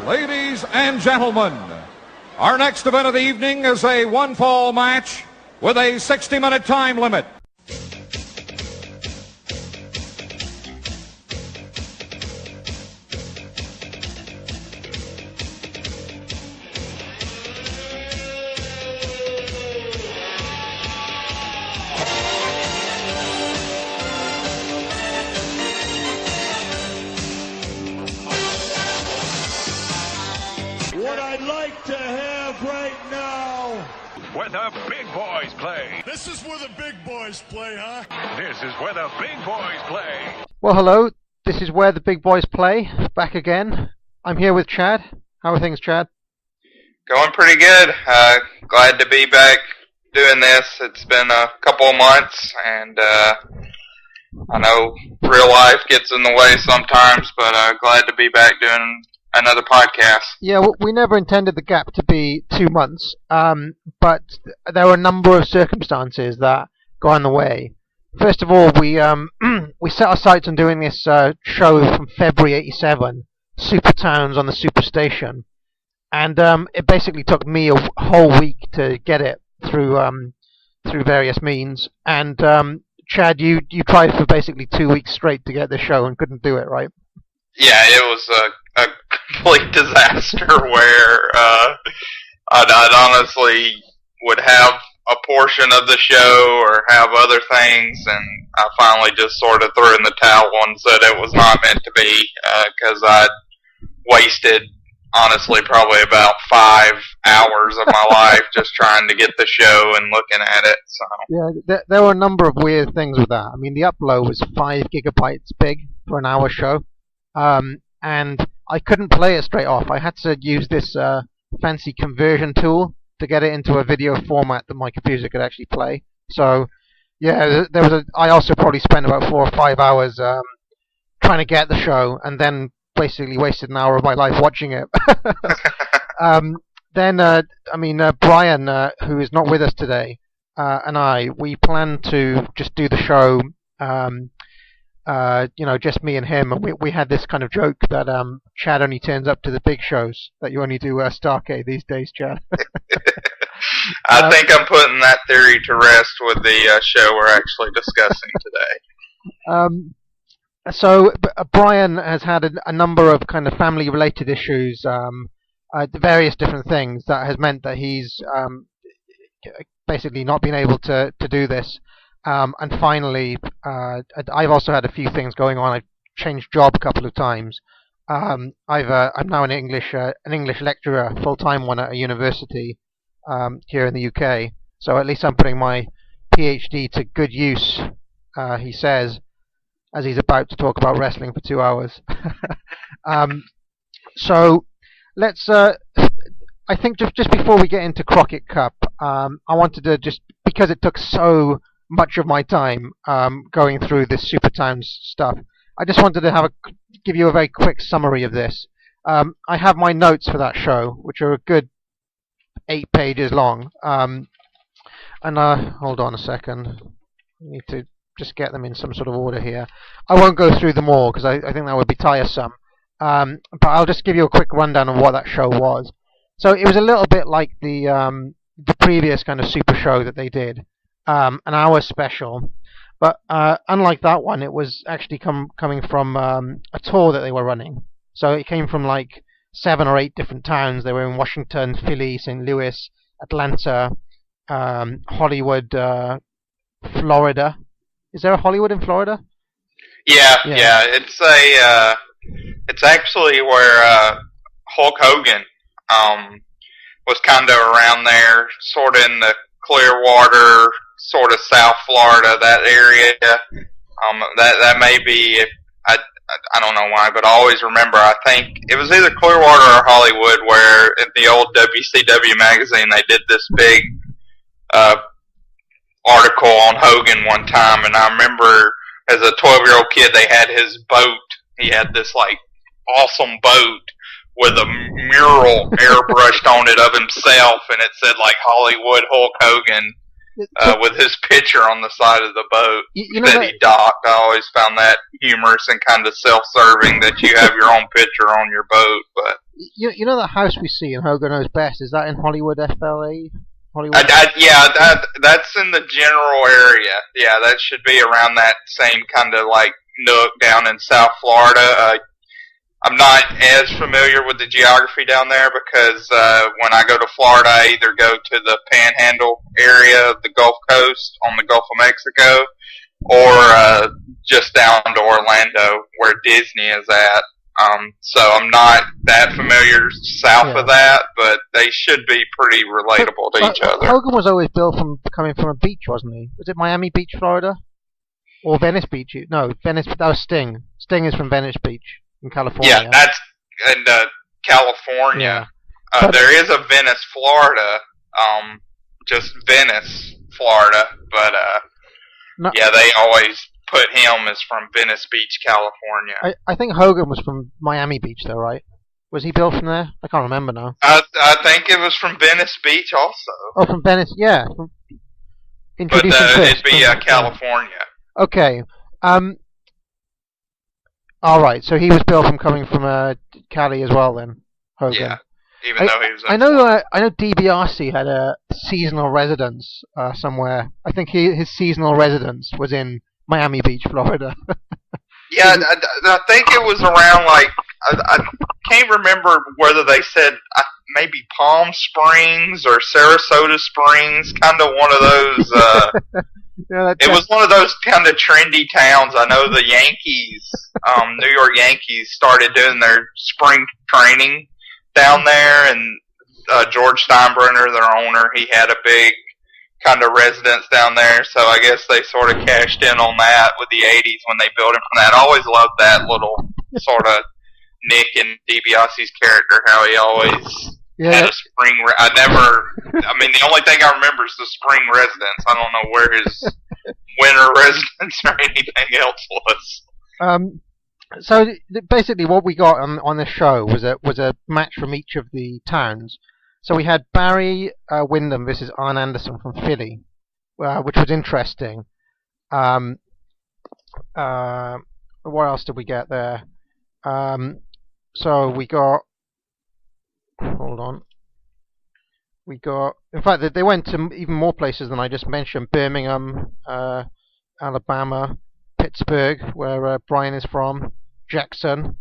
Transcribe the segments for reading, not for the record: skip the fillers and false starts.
Ladies and gentlemen, our next event of the evening is a one-fall match with a 60-minute time limit. What I'd like to have right now, where the big boys play. This is where the big boys play, huh? This is where the big boys play. Well, hello. This is where the big boys play. Back again. I'm here with Chad. How are things, Chad? Going pretty good. Glad to be back doing this. It's been a couple of months, and I know real life gets in the way sometimes, but glad to be back doing another podcast. Yeah, well, we never intended the gap to be 2 months, but there were a number of circumstances that got in the way. First of all, we set our sights on doing this show from February '87, Supertowns on the Superstation, and it basically took me a whole week to get it through various means. And Chad, you tried for basically 2 weeks straight to get the show and couldn't do it, right? Yeah, it was a complete disaster where I'd honestly would have a portion of the show or have other things, and I finally just sort of threw in the towel and said it was not meant to be, because I'd wasted, honestly, probably about 5 hours of my life just trying to get the show and looking at it. So yeah, there were a number of weird things with that. I mean, the upload was 5 gigabytes big for an hour show. And I couldn't play it straight off. I had to use this fancy conversion tool to get it into a video format that my computer could actually play. So, yeah, I also probably spent about 4 or 5 hours trying to get the show, and then basically wasted an hour of my life watching it. Brian, who is not with us today, and we planned to just do the show. Just me and him, and we had this kind of joke that Chad only turns up to the big shows, that you only do Starcade these days, Chad. I think I'm putting that theory to rest with the show we're actually discussing today. So Brian has had a number of kind of family-related issues, various different things, that has meant that he's basically not been able to do this. And finally, I've also had a few things going on. I've changed job a couple of times. I'm now an English lecturer, full-time one at a university here in the UK. So at least I'm putting my PhD to good use, he says, as he's about to talk about wrestling for 2 hours. So let's. I think just before we get into Crockett Cup, I wanted to just, because it took so much of my time going through this Supertowns stuff, I just wanted to give you a very quick summary of this. I have my notes for that show, which are a good 8 pages long. Hold on a second. I need to just get them in some sort of order here. I won't go through them all because I think that would be tiresome. But I'll just give you a quick rundown of what that show was. So it was a little bit like the previous kind of super show that they did. An hour special, but unlike that one, it was actually coming from a tour that they were running. So it came from like 7 or 8 different towns. They were in Washington, Philly, St. Louis, Atlanta, Hollywood, Florida. Is there a Hollywood in Florida? Yeah. It's actually where Hulk Hogan was kind of around there, sort of in the Clearwater, sort of South Florida, that area. That may be, I don't know why, but I always remember, I think it was either Clearwater or Hollywood, where at the old WCW magazine they did this big article on Hogan one time, and I remember as a 12-year-old kid they had his boat. He had this like awesome boat with a mural airbrushed on it of himself, and it said like Hollywood Hulk Hogan with his picture on the side of the boat that he docked. I always found that humorous and kind of self-serving that you have your own picture on your boat. But You know that house we see in Hogan Knows Best? Is that in Hollywood, FLA? Hollywood? That's in the general area. Yeah, that should be around that same kind of like nook down in South Florida. I'm not as familiar with the geography down there because when I go to Florida, I either go to the Panhandle area of the Gulf Coast on the Gulf of Mexico, or just down to Orlando where Disney is at. So I'm not that familiar south of that, but they should be pretty relatable to each other. Hogan was always built coming from a beach, wasn't he? Was it Miami Beach, Florida? Or Venice Beach? No, Venice. That was Sting. Sting is from Venice Beach in California. Yeah, that's in California. Yeah. There is a Venice, Florida. Just Venice, Florida. But yeah, they always put him as from Venice Beach, California. I think Hogan was from Miami Beach, though, right? Was he built from there? I can't remember now. I think it was from Venice Beach also. Oh, from Venice, yeah. But it'd be California. Okay. All right. So he was built from coming from Cali as well, then. Hogan. Yeah. Even though he was. I know DiBiase had a seasonal residence somewhere. I think his seasonal residence was in Miami Beach, Florida. Yeah, I think it was around like I can't remember whether they said maybe Palm Springs or Sarasota Springs, kind of one of those. It was one of those kind of trendy towns. I know the Yankees, New York Yankees, started doing their spring training down there, and George Steinbrenner, their owner, he had a big kind of residence down there, so I guess they sort of cashed in on that with the 80s when they built him from that. I always loved that little sort of Nick and DiBiase's character, how he always had a spring. I mean, the only thing I remember is the spring residence. I don't know where his winter residence or anything else was. So basically, what we got on this show was a match from each of the towns. So we had Barry Windham versus Arn Anderson from Philly, which was interesting. What else did we get there? So we got. Hold on. We got. In fact, they went to even more places than I just mentioned: Birmingham, Alabama, Pittsburgh, where Brian is from, Jackson,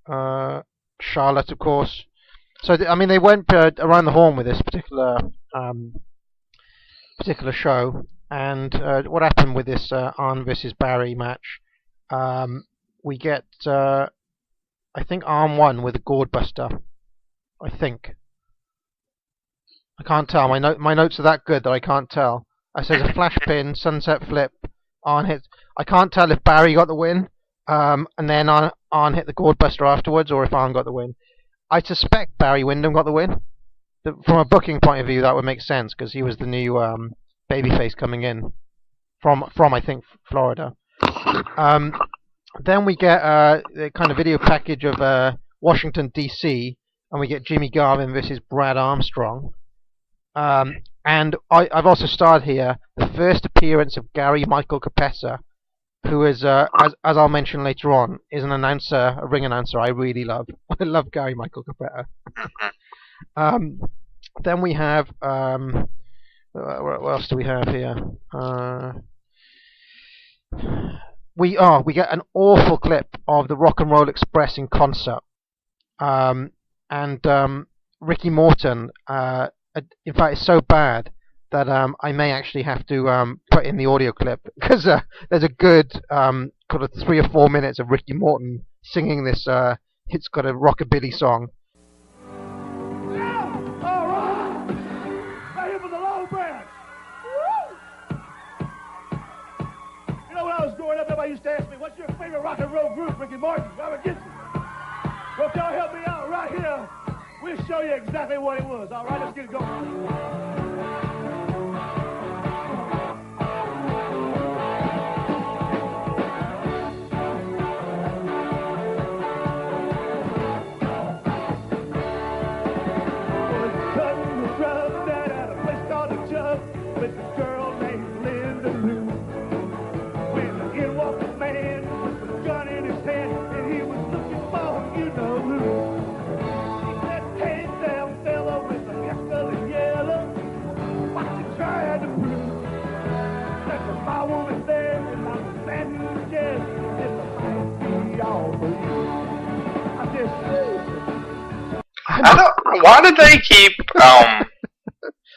Charlotte, of course. So I mean, they went around the horn with this particular show. And what happened with this Arn versus Barry match? We get, I think Arn won with a gourd buster. I think. I can't tell. My notes are that good that I can't tell. I said a flash pin, sunset flip, Arn hit. I can't tell if Barry got the win, and then Arn hit the gourd buster afterwards, or if Arn got the win. I suspect Barry Windham got the win. From a booking point of view, that would make sense because he was the new babyface coming in from I think Florida. Then we get the kind of video package of Washington D.C. and we get Jimmy Garvin versus Brad Armstrong. And I've also starred here the first appearance of Gary Michael Capetta, who is, as I'll mention later on, is an announcer, a ring announcer I really love. I love Gary Michael Capetta. Then we have, what else do we have here? We get an awful clip of the Rock and Roll Express in concert. And Ricky Morton, in fact, it's so bad that I may actually have to put in the audio clip because there's a good kind of 3 or 4 minutes of Ricky Morton singing this. It's got a rockabilly song. Yeah! All right! Right here for the long branch. Woo! You know, when I was growing up, everybody used to ask me, "What's your favorite rock and roll group?" Ricky Morton, Robert Gibson. Well, if y'all help me out right here, we'll show you exactly what it was. All right, let's get it going. Why did they keep?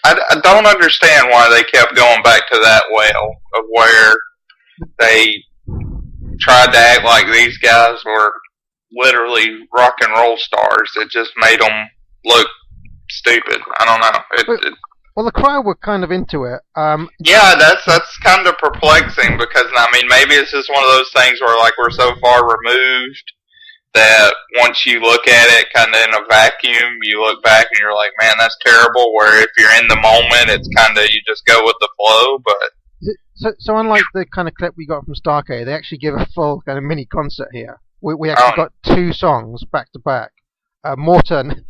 I don't understand why they kept going back to that well of where they tried to act like these guys were literally rock and roll stars. It just made them look stupid. I don't know. Well, the crowd were kind of into it. Yeah, that's kind of perplexing because I mean maybe it's just one of those things where like we're so far removed that once you look at it kind of in a vacuum, you look back and you're like, man, that's terrible. Where if you're in the moment, it's kind of, you just go with the flow. But so unlike the kind of clip we got from Starcade, they actually give a full kind of mini concert here. We actually got 2 songs back to back. Morton,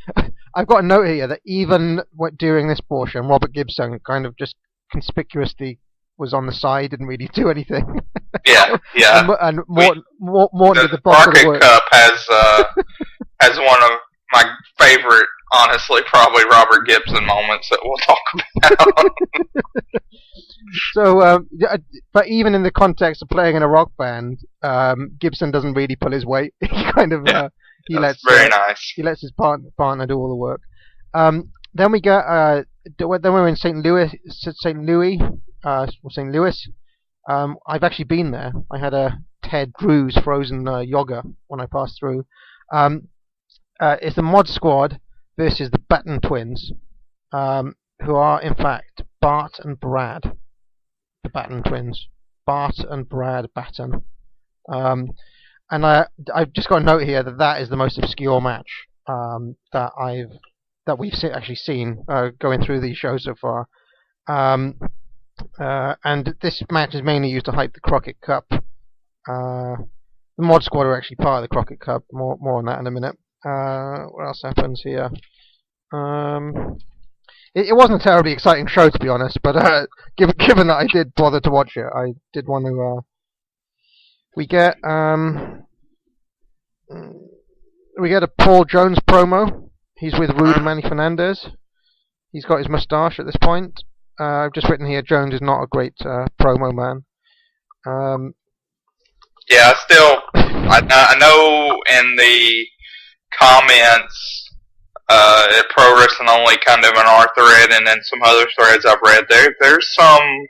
I've got a note here that even during this portion, Robert Gibson kind of just conspicuously was on the side, didn't really do anything. Yeah. and Morton did the bulk of the work. Crockett Cup has one of my favorite, honestly, probably Robert Gibson moments that we'll talk about. So, but even in the context of playing in a rock band, Gibson doesn't really pull his weight. He kind of he lets his partner do all the work. Then we get then we're in St. Louis. I've actually been there. I had a Ted Drew's frozen yogurt when I passed through. It's the Mod Squad versus the Batten twins, who are in fact Bart and Brad, the Batten twins, Bart and Brad Batten. And I've just got a note here that is the most obscure match that we've actually seen going through these shows so far. And this match is mainly used to hype the Crockett Cup. The Mod Squad are actually part of the Crockett Cup. More on that in a minute. What else happens here? It wasn't a terribly exciting show, to be honest, but given that I did bother to watch it, I did want to... We get a Paul Jones promo. He's with Rude and Manny Fernandez. He's got his moustache at this point. I've just written here, Jones is not a great promo man. Yeah, I know in the comments at Pro Wrestling Only, kind of in our thread, and then some other threads I've read, there's some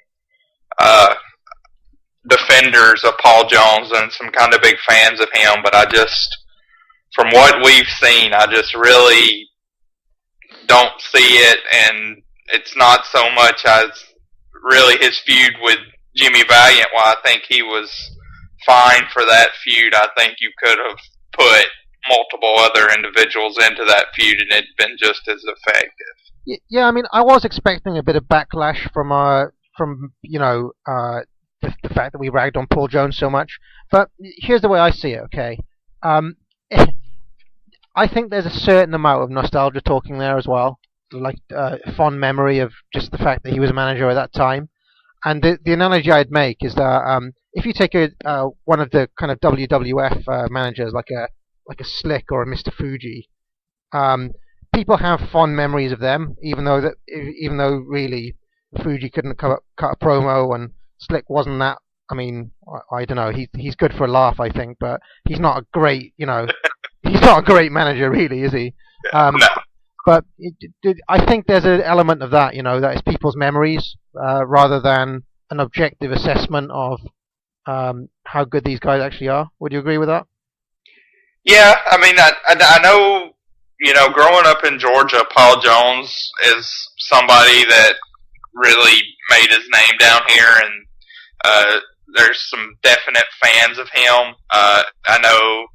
defenders of Paul Jones and some kind of big fans of him, but I just, from what we've seen, I just really don't see it, and it's not so much as really his feud with Jimmy Valiant. While I think he was fine for that feud, I think you could have put multiple other individuals into that feud and it'd been just as effective. Yeah, I mean, I was expecting a bit of backlash from the fact that we ragged on Paul Jones so much. But here's the way I see it, okay? I think there's a certain amount of nostalgia talking there as well. Like fond memory of just the fact that he was a manager at that time. And the analogy I'd make is that if you take one of the kind of WWF managers, like a Slick or a Mr. Fuji, people have fond memories of them, even though really Fuji couldn't cut a promo and Slick wasn't that. I mean, I don't know. He's good for a laugh, I think, but he's not a great, he's not a great manager, really, is he? No. But I think there's an element of that, that is people's memories rather than an objective assessment of how good these guys actually are. Would you agree with that? Yeah, I mean, I know, growing up in Georgia, Paul Jones is somebody that really made his name down here, and there's some definite fans of him. I know,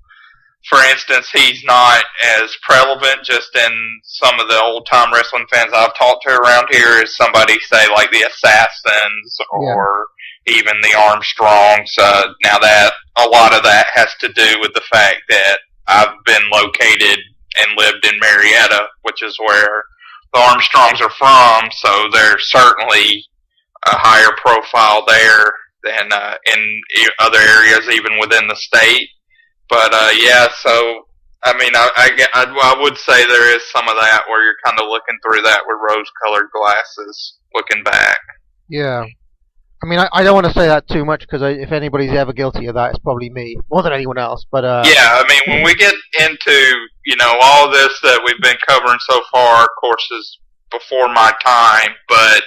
for instance, he's not as prevalent just in some of the old-time wrestling fans I've talked to around here as somebody, say, like the Assassins or even the Armstrongs. Now that a lot of that has to do with the fact that I've been located and lived in Marietta, which is where the Armstrongs are from, so there's certainly a higher profile there than in other areas, even within the state. But yeah, so I mean, I would say there is some of that where you're kind of looking through that with rose-colored glasses, looking back. Yeah. I mean, I don't want to say that too much because if anybody's ever guilty of that, it's probably me more than anyone else. But yeah, I mean, when we get into all this that we've been covering so far, of course, is before my time. But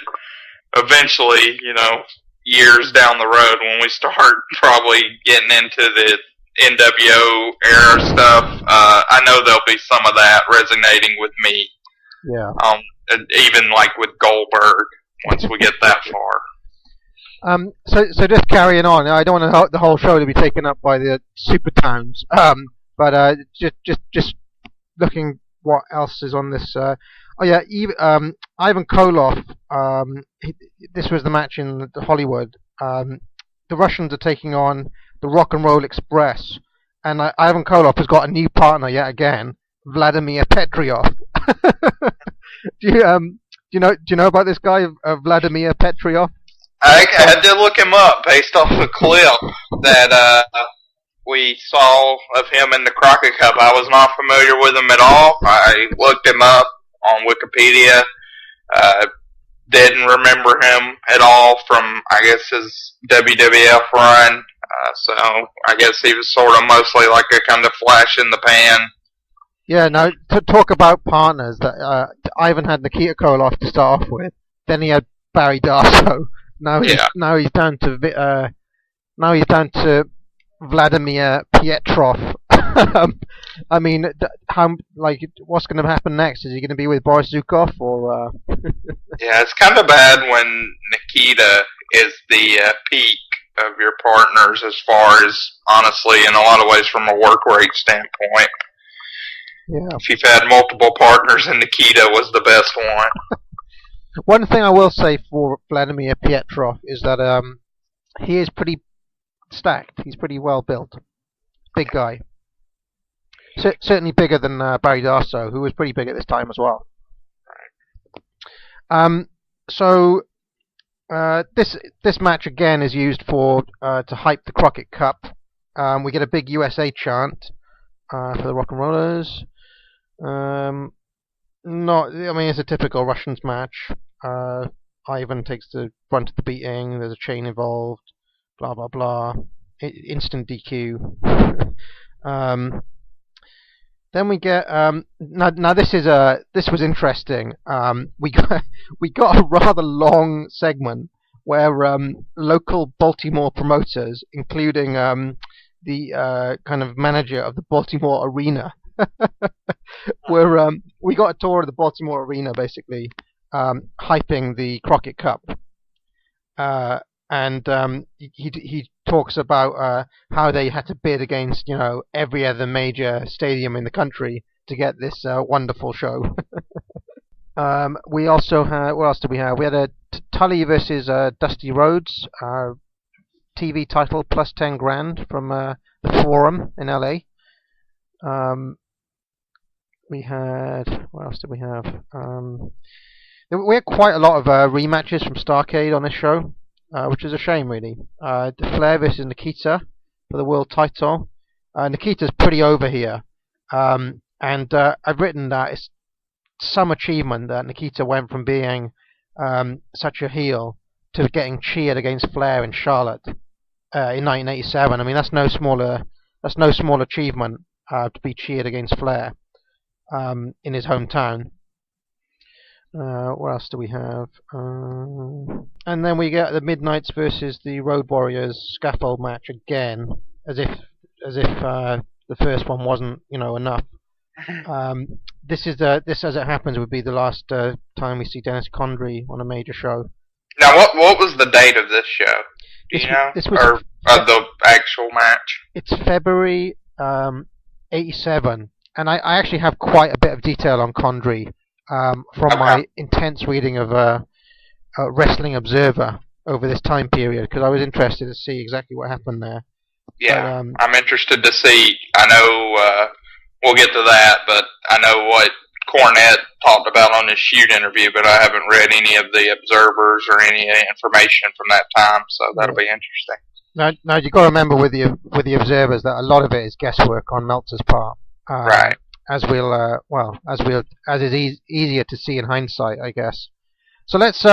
eventually, years down the road, when we start probably getting into the NWO era stuff, I know there'll be some of that resonating with me. Yeah. Even like with Goldberg, once we get that far. So just carrying on. I don't want the whole show to be taken up by the Supertowns. But just looking what else is on this. Ivan Koloff. This was the match in Hollywood. The Russians are taking on the Rock and Roll Express, and Ivan Koloff has got a new partner yet again, Vladimir Petriov. Do you know about this guy, Vladimir Petriov? I had to look him up based off a clip that we saw of him in the Crockett Cup. I was not familiar with him at all. I looked him up on Wikipedia. Didn't remember him at all from, I guess, his WWF run. So I guess he was sort of mostly like a kind of flash in the pan. Yeah, now to talk about partners, that Ivan had Nikita Koloff to start off with. Then he had Barry Darsow. Now he's down to Vladimir Pietrov. I mean, what's going to happen next? Is he going to be with Boris Zukov or? Yeah, it's kind of bad when Nikita is the peak of your partners, as far as, honestly, in a lot of ways, from a work rate standpoint. Yeah. If you've had multiple partners, and Nikita was the best one. One thing I will say for Vladimir Pietrov is that he is pretty stacked. He's pretty well built. Big guy. Certainly bigger than Barry Darsow, who was pretty big at this time as well. So this match again is used for to hype the Crockett Cup. We get a big USA chant for the Rock and Rollers. It's a typical Russians match. Ivan takes the brunt of the beating. There's a chain involved. Blah blah blah. Instant DQ. Then we get now this was interesting. We got a rather long segment where local Baltimore promoters, including the kind of manager of the Baltimore Arena, where we got a tour of the Baltimore Arena, basically hyping the Crockett Cup, and he talks about how they had to bid against every other major stadium in the country to get this wonderful show. We also had, what else did we have? We had a Tully versus Dusty Rhodes TV title plus 10 grand from the Forum in LA. We had, what else did we have? We had quite a lot of rematches from Starrcade on this show, which is a shame, really. Flair versus Nikita for the world title. Nikita's pretty over here, and I've written that it's some achievement that Nikita went from being such a heel to getting cheered against Flair in Charlotte in 1987. I mean, that's no small achievement to be cheered against Flair in his hometown. What else do we have? And then we get the Midnights versus the Road Warriors scaffold match again, as if the first one wasn't enough. This as it happens would be the last time we see Dennis Condrey on a major show. Now, what was the date of this show? Do you know? Or the actual match? It's February 87, and I actually have quite a bit of detail on Condrey from my intense reading of Wrestling Observer over this time period, because I was interested to see exactly what happened there. Yeah, but, I'm interested to see. I know we'll get to that, but I know what Cornette talked about on his shoot interview, but I haven't read any of the Observers or any information from that time, so that'll be interesting. Now you got to remember with the Observers that a lot of it is guesswork on Meltzer's part. Right. As is easier to see in hindsight, I guess. So let's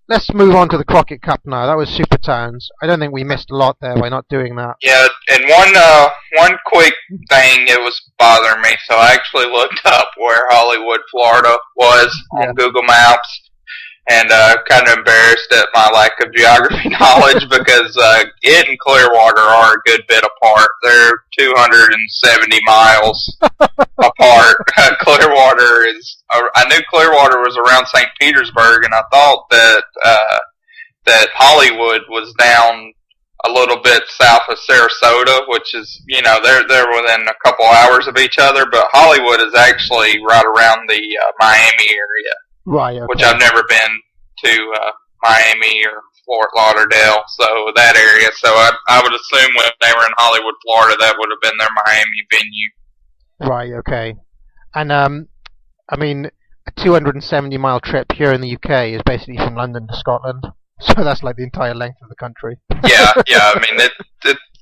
let's move on to the Crockett Cup now. That was Supertowns. I don't think we missed a lot there by not doing that. Yeah, and one quick thing that was bothering me. So I actually looked up where Hollywood, Florida was on Google Maps. And kind of embarrassed at my lack of geography knowledge because it and Clearwater are a good bit apart. They're 270 miles apart. Clearwater is. I knew Clearwater was around St. Petersburg, and I thought that that Hollywood was down a little bit south of Sarasota, which is, they're within a couple hours of each other. But Hollywood is actually right around the Miami area. Right, okay. Which I've never been to Miami or Fort Lauderdale, so that area. So I would assume when they were in Hollywood, Florida, that would have been their Miami venue. Right, okay. And, I mean, a 270-mile trip here in the UK is basically from London to Scotland, so that's like the entire length of the country. Yeah, I mean,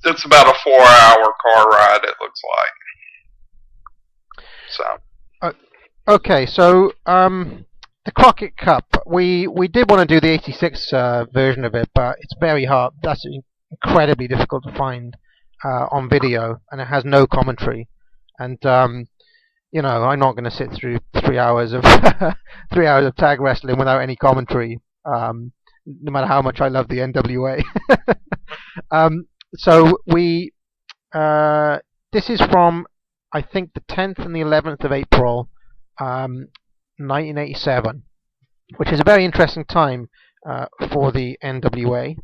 it's about a 4-hour car ride, it looks like. So. Okay, so, the Crockett Cup, we did want to do the 86 version of it, but it's very hard. That's incredibly difficult to find on video, and it has no commentary. And I'm not going to sit through 3 hours of 3 hours of tag wrestling without any commentary, no matter how much I love the NWA. So we this is from, I think, the 10th and the 11th of April. 1987, which is a very interesting time for the NWA.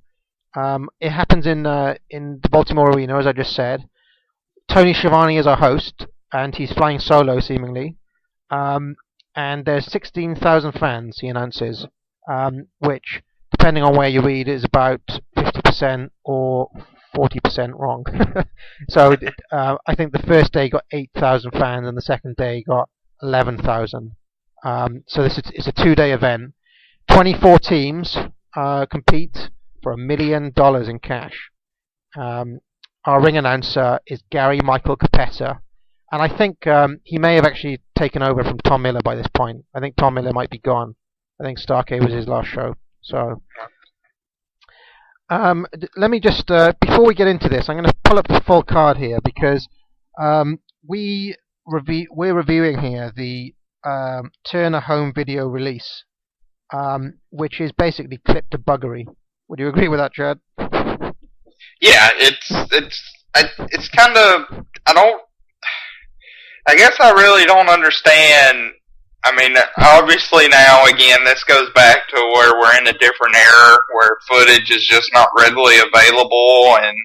It happens in the Baltimore Arena, as I just said. Tony Schiavone is our host, and he's flying solo, seemingly. And there's 16,000 fans, he announces, which, depending on where you read, is about 50% or 40% wrong. So I think the first day got 8,000 fans, and the second day got 11,000. So it's a 2-day event. 24 teams compete for $1 million in cash. Our ring announcer is Gary Michael Capetta, and I think he may have actually taken over from Tom Miller by this point. I think Tom Miller might be gone. I think Starcade was his last show. So let me just before we get into this, I'm going to pull up the full card here because we're reviewing here the Turner home video release, which is basically clip to buggery. Would you agree with that, Chad? Yeah, it's kind of, I guess I really don't understand. I mean, obviously now, again, this goes back to where we're in a different era where footage is just not readily available, and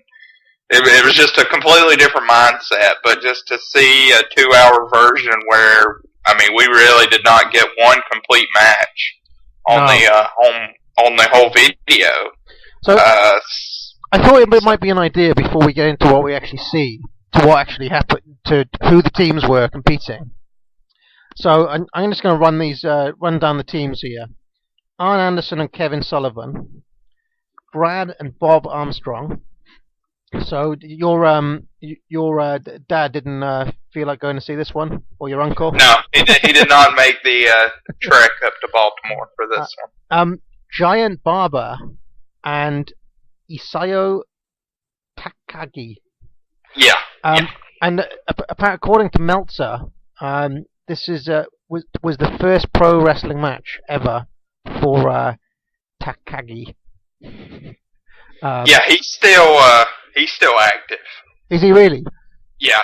it was just a completely different mindset. But just to see a 2-hour version where, I mean, we really did not get one complete match on the whole video. So I thought it might be an idea before we get into what we actually see, to what actually happened, to who the teams were competing. So I'm just going to run down the teams here. Arn Anderson and Kevin Sullivan, Brad and Bob Armstrong. So your dad didn't feel like going to see this one, or your uncle? No, he did not make the trek up to Baltimore for this one. Giant Barber and Isayo Takagi. Yeah. And according to Meltzer, this is was the first pro wrestling match ever for Takagi. Yeah, he's still active. Is he really? Yeah.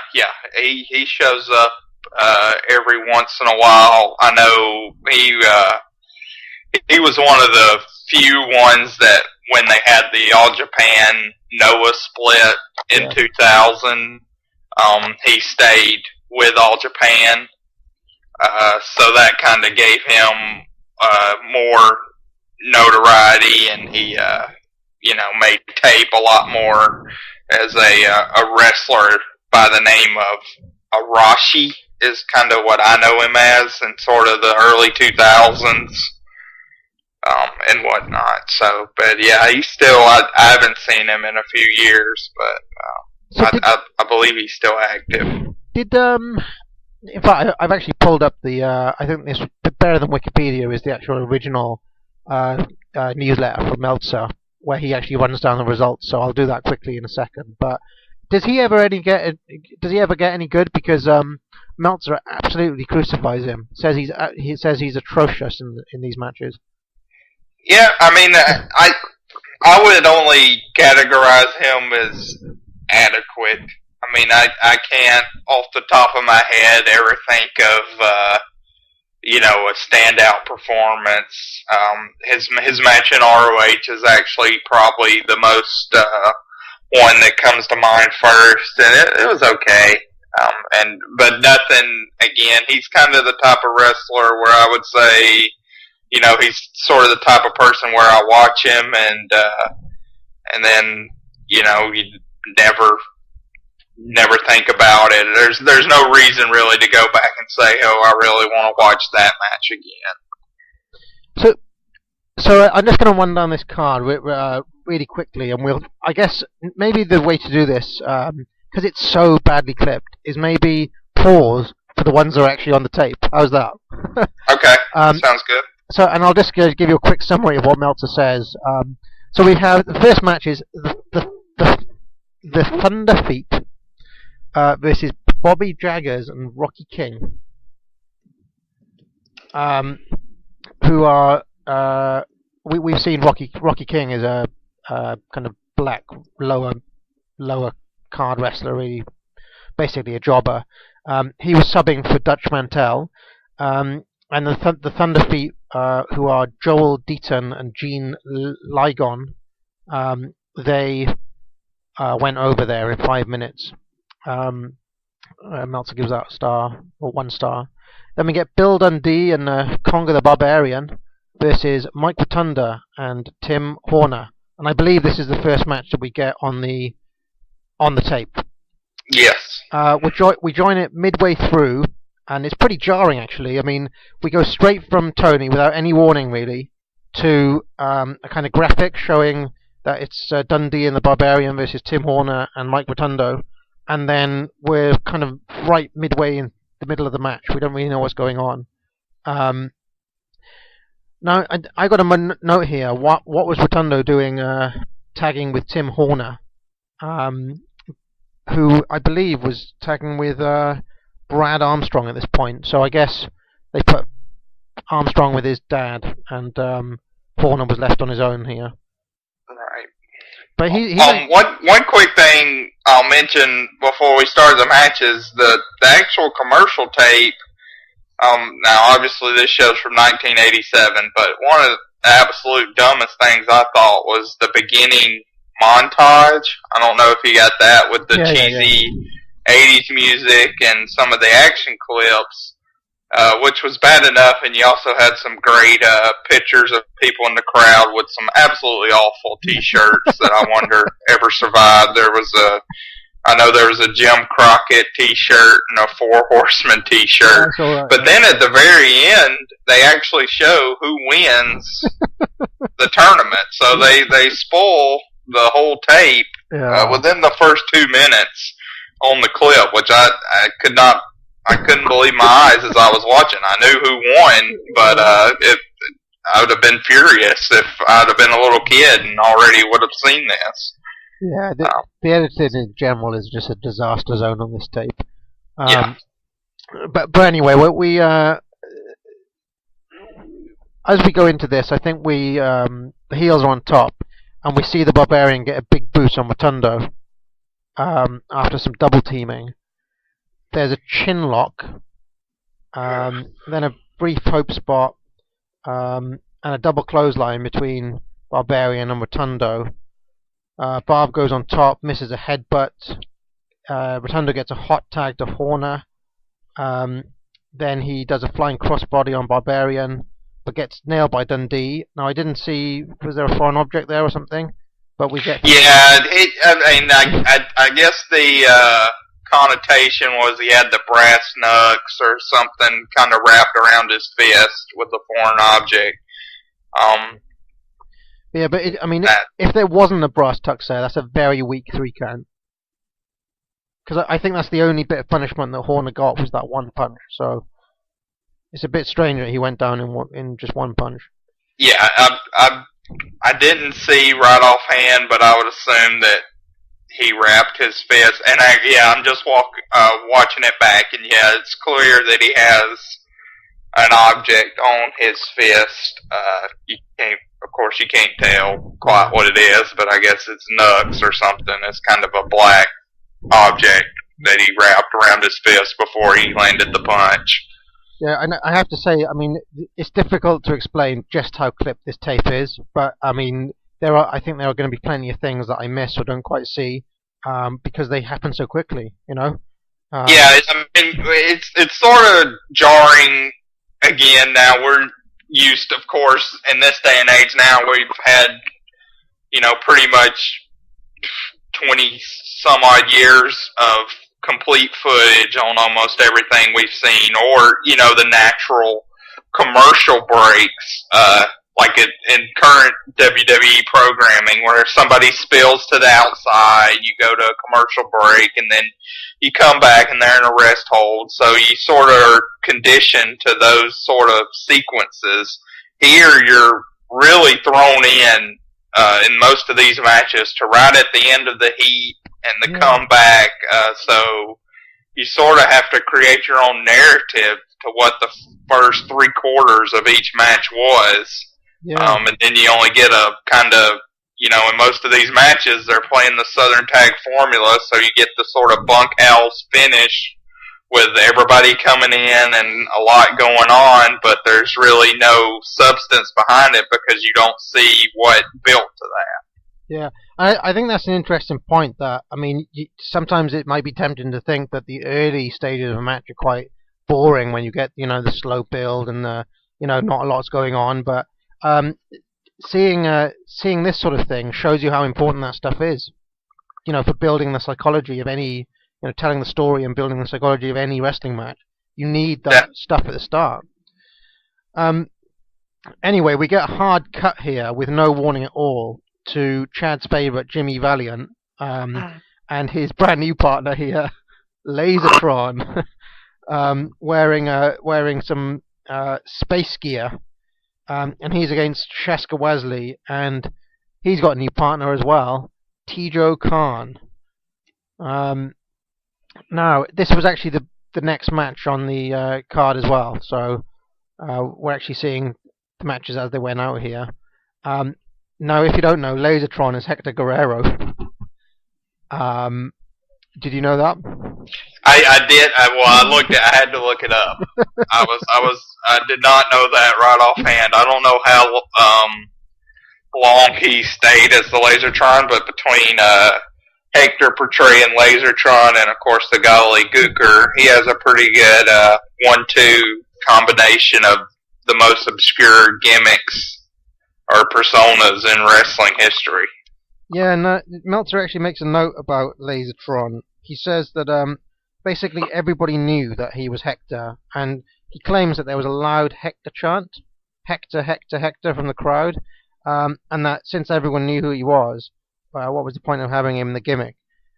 He shows up every once in a while. I know he was one of the few ones that when they had the All Japan Noah split in 2000, he stayed with All Japan. So that kind of gave him more notoriety, and he made tape a lot more as a wrestler by the name of Arashi is kind of what I know him as in sort of the early 2000s and whatnot. So, but yeah, he's still, I haven't seen him in a few years, but I believe he's still active. In fact, I've actually pulled up the, I think this better than Wikipedia is the actual original newsletter from Meltzer where he actually runs down the results. So I'll do that quickly in a second. But does he ever get any good? Because Meltzer absolutely crucifies him. He says he's atrocious in these matches. Yeah, I mean, I would only categorize him as adequate. I mean, I can't, off the top of my head, ever think of, a standout performance. His match in ROH is actually probably the most, one that comes to mind first, and it was okay. But nothing, again, he's kind of the type of wrestler where I would say, he's sort of the type of person where I watch him and then, you never think about it. There's no reason really to go back and say, oh, I really want to watch that match again. So I'm just going to run down this card really quickly, and I guess maybe the way to do this, because it's so badly clipped, is maybe pause for the ones that are actually on the tape. How's that? Okay, sounds good. So, and I'll just give you a quick summary of what Meltzer says. So we have the first match is the Thunder Feet versus Bobby Jaggers and Rocky King, who are we've seen Rocky King as a kind of black lower card wrestler, really, basically a jobber. He was subbing for Dutch Mantel, and the Thunder Feet, who are Joel Deaton and Gene Ligon, they went over there in 5 minutes. Meltzer gives that a star, or 1 star. Then we get Bill Dundee and Conga the Barbarian versus Mike Rotunda and Tim Horner. And I believe this is the first match that we get on the tape. Yes. We join it midway through, and it's pretty jarring, actually. I mean, we go straight from Tony, without any warning, really, to a kind of graphic showing that it's Dundee and the Barbarian versus Tim Horner and Mike Rotundo, and then we're kind of right midway in the middle of the match. We don't really know what's going on. Now, I got a note here. What was Rotundo doing tagging with Tim Horner, who I believe was tagging with Brad Armstrong at this point? So I guess they put Armstrong with his dad, and Horner was left on his own here. Right. But one quick thing I'll mention before we start the match is the actual commercial tape. Now, obviously, this show's from 1987, but one of the absolute dumbest things I thought was the beginning montage. I don't know if you got that with the cheesy 80s music and some of the action clips, which was bad enough, and you also had some great pictures of people in the crowd with some absolutely awful T-shirts that I wonder ever survived. I know there was a Jim Crockett T-shirt and a Four Horsemen T-shirt, right. But then at the very end, they actually show who wins the tournament. So they spoil the whole tape within the first 2 minutes on the clip, which I couldn't believe my eyes as I was watching. I knew who won, but I would have been furious if I'd have been a little kid and already would have seen this. Yeah, the editing in general is just a disaster zone on this tape. But anyway, we as we go into this, I think the heels are on top, and we see the Barbarian get a big boot on Rotundo after some double teaming. There's a chin lock, then a brief hope spot, and a double clothesline between Barbarian and Rotundo. Parv goes on top, misses a headbutt. Rotundo gets a hot tag to Horner. Then he does a flying crossbody on Barbarian, but gets nailed by Dundee. Now, I didn't see, was there a foreign object there or something? But we get... Yeah, I guess the connotation was he had the brass knucks or something kind of wrapped around his fist with the foreign object. Yeah, but if there wasn't a brass tux there, that's a very weak 3 count. Because I think that's the only bit of punishment that Horner got was that one punch. So it's a bit strange that he went down in just one punch. yeah, I didn't see right offhand, but I would assume that he wrapped his fist. And I'm just watching it back, and yeah, it's clear that he has an object on his fist. Of course, you can't tell quite what it is, but I guess it's nugs or something. It's kind of a black object that he wrapped around his fist before he landed the punch. Yeah, and I have to say, I mean, it's difficult to explain just how clipped this tape is, but I mean, I think there are going to be plenty of things that I miss or don't quite see, because they happen so quickly, you know. Yeah, I mean, it's sort of jarring. Again, now we're used, of course, in this day and age. Now we've had, pretty much 20 some odd years of complete footage on almost everything we've seen, or the natural commercial breaks, like in current WWE programming, where if somebody spills to the outside, you go to a commercial break, and then you come back and they're in a rest hold. So you sort of are conditioned to those sort of sequences. Here, you're really thrown in most of these matches to right at the end of the heat and the comeback. So you sort of have to create your own narrative to what the first 3/4 of each match was. Yeah. And then you only get a kind of, in most of these matches, they're playing the Southern Tag formula, so you get the sort of bunkhouse finish with everybody coming in and a lot going on, but there's really no substance behind it because you don't see what built to that. Yeah, I think that's an interesting point. That, I mean, sometimes it might be tempting to think that the early stages of a match are quite boring when you get, the slow build and the, not a lot's going on, but seeing this sort of thing shows you how important that stuff is, for building the psychology of any, telling the story and building the psychology of any wrestling match. You need that stuff at the start. Anyway, we get a hard cut here with no warning at all to Chad's favorite Jimmy Valiant and his brand new partner here, Laser Tron, wearing some space gear. And he's against Shaska Wesley, and he's got a new partner as well, Tijo Khan. Now, this was actually the next match on the card as well, so we're actually seeing the matches as they went out here. Now, if you don't know, Laser Tron is Hector Guerrero. Did you know that? I did. I had to look it up. I did not know that right offhand. I don't know how long he stayed as the Lasertron, but between Hector portraying Lasertron and, of course, the Golly Gooker, he has a pretty good 1-2 combination of the most obscure gimmicks or personas in wrestling history. Yeah, and Meltzer actually makes a note about Lasertron. He says that basically everybody knew that he was Hector, and he claims that there was a loud Hector chant, Hector, Hector, Hector, from the crowd, and that since everyone knew who he was, what was the point of having him in the gimmick?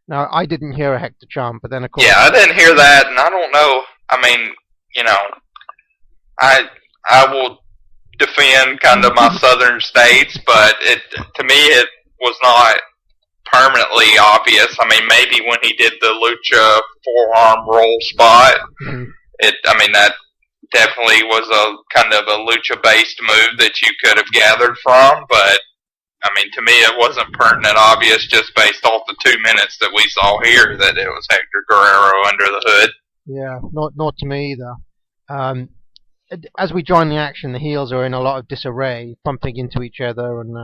Now, I didn't hear a Hector chant, but then of course... Yeah, I didn't hear that, and I don't know. I mean, I will defend kind of my southern states, but to me it was not permanently obvious. I mean, maybe when he did the lucha forearm roll spot, that definitely was a kind of a lucha-based move that you could have gathered from, but I mean, to me it wasn't pertinent obvious just based off the 2 minutes that we saw here that it was Hector Guerrero under the hood. Yeah, not to me either. As we join the action, the heels are in a lot of disarray, bumping into each other, and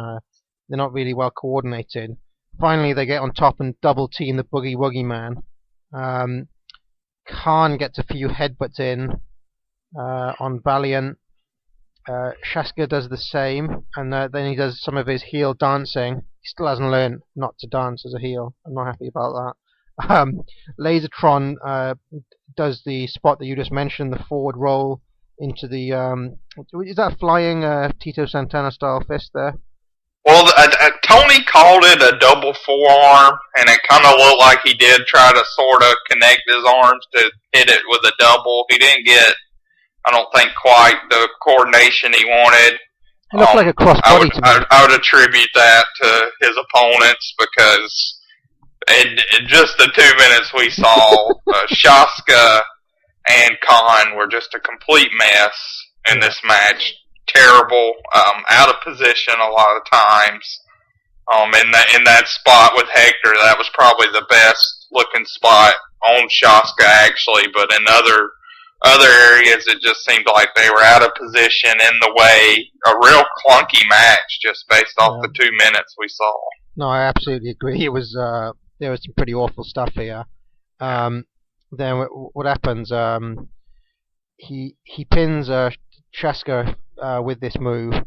they're not really well coordinated. Finally, they get on top and double team the Boogie Woogie Man. Khan gets a few headbutts in on Valiant. Shaska does the same, and then he does some of his heel dancing. He still hasn't learned not to dance as a heel. I'm not happy about that. Lasertron does the spot that you just mentioned, the forward roll into the... is that a flying Tito Santana style fist there? Well, Tony called it a double forearm, and it kind of looked like he did try to sort of connect his arms to hit it with a double. He didn't get, I don't think, quite the coordination he wanted. It looked like a crossbody to me. I would attribute that to his opponents because in just the 2 minutes we saw, Shaska and Khan were just a complete mess in this match. Terrible, out of position a lot of times. In that spot with Hector, that was probably the best looking spot on Shaska actually, but in other areas it just seemed like they were out of position, in the way. A real clunky match just based off the 2 minutes we saw. No, I absolutely agree. It was there was some pretty awful stuff here. Then what happens? He pins Shaska with this move,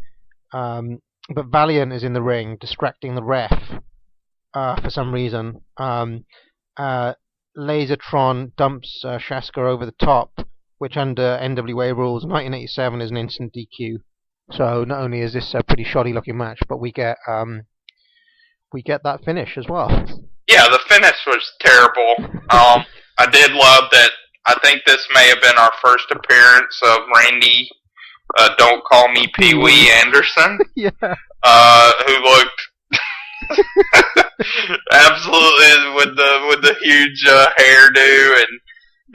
but Valiant is in the ring distracting the ref for some reason. Laser Tron dumps Shaska over the top, which under NWA rules 1987 is an instant DQ. So not only is this a pretty shoddy looking match, but we get that finish as well. Yeah, the finish was terrible. I did love that. I think this may have been our first appearance of Randy, Don't Call Me Pee Wee Anderson. Yeah. Who looked absolutely with the huge hairdo, and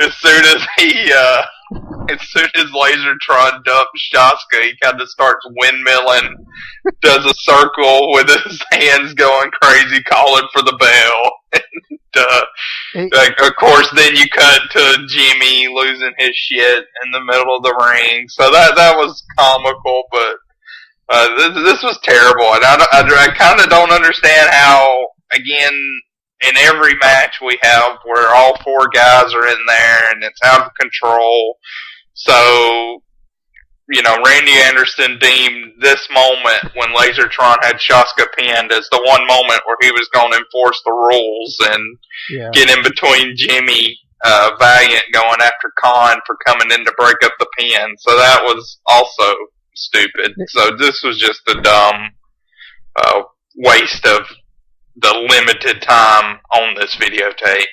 as soon as Laser Tron dumps Shaska, he kind of starts windmilling, does a circle with his hands going crazy, calling for the bell. And, of course, then you cut to Jimmy losing his shit in the middle of the ring. So that was comical, but this was terrible. And I kind of don't understand how, again, in every match we have where all four guys are in there and it's out of control. So, Randy Anderson deemed this moment when Lasertron had Shaska pinned as the one moment where he was going to enforce the rules and get in between Jimmy Valiant going after Khan for coming in to break up the pin. So that was also stupid. So this was just a dumb waste of the limited time on this videotape.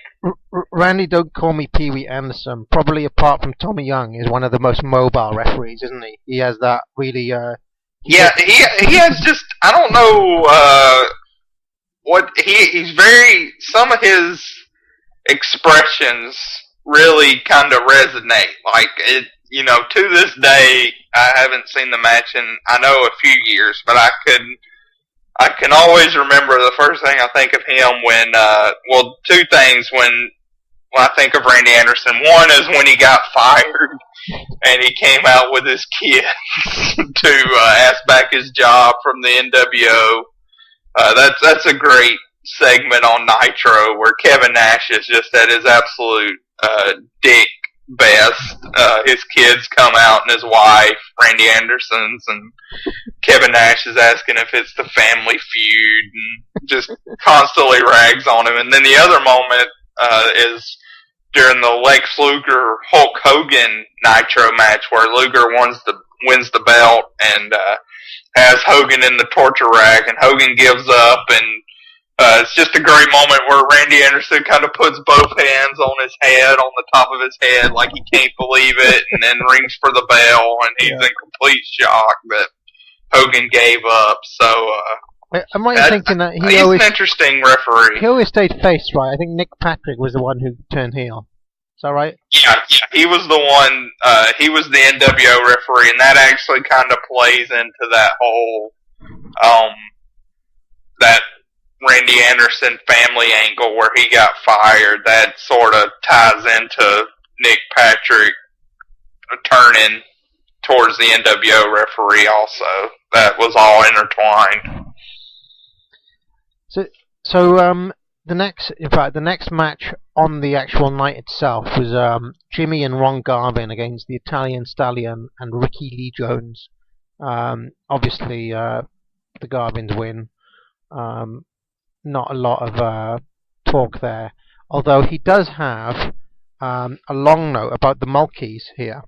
Randy, Don't Call Me Pee Wee Anderson, probably apart from Tommy Young, is one of the most mobile referees, isn't he? He has that really... he has just... I don't know what... He's very... Some of his expressions really kind of resonate. Like, to this day, I haven't seen the match in, I know, a few years, but I can always remember the first thing I think of him when, two things when I think of Randy Anderson. One is when he got fired and he came out with his kids to ask back his job from the NWO. That's a great segment on Nitro where Kevin Nash is just at his absolute dick best. His kids come out and his wife, Randy Anderson's, and Kevin Nash is asking if it's the Family Feud and just constantly rags on him. And then the other moment is during the Lex Luger Hulk Hogan Nitro match where Luger wins the belt and has Hogan in the torture rack, and Hogan gives up, and it's just a great moment where Randy Anderson kind of puts both hands on his head, on the top of his head, like he can't believe it, and then rings for the bell, and he's in complete shock that Hogan gave up. So, am I thinking that he's an interesting referee. He always stayed face, right? I think Nick Patrick was the one who turned heel. Is that right? Yeah, he was the one, he was the NWO referee, and that actually kind of plays into that whole, that Randy Anderson family angle where he got fired. That sort of ties into Nick Patrick turning towards the NWO referee also. That was all intertwined. So the next match on the actual night itself was Jimmy and Ron Garvin against the Italian Stallion and Ricky Lee Jones. Obviously, the Garvins win. Not a lot of talk there, although he does have a long note about the Mulkeys here,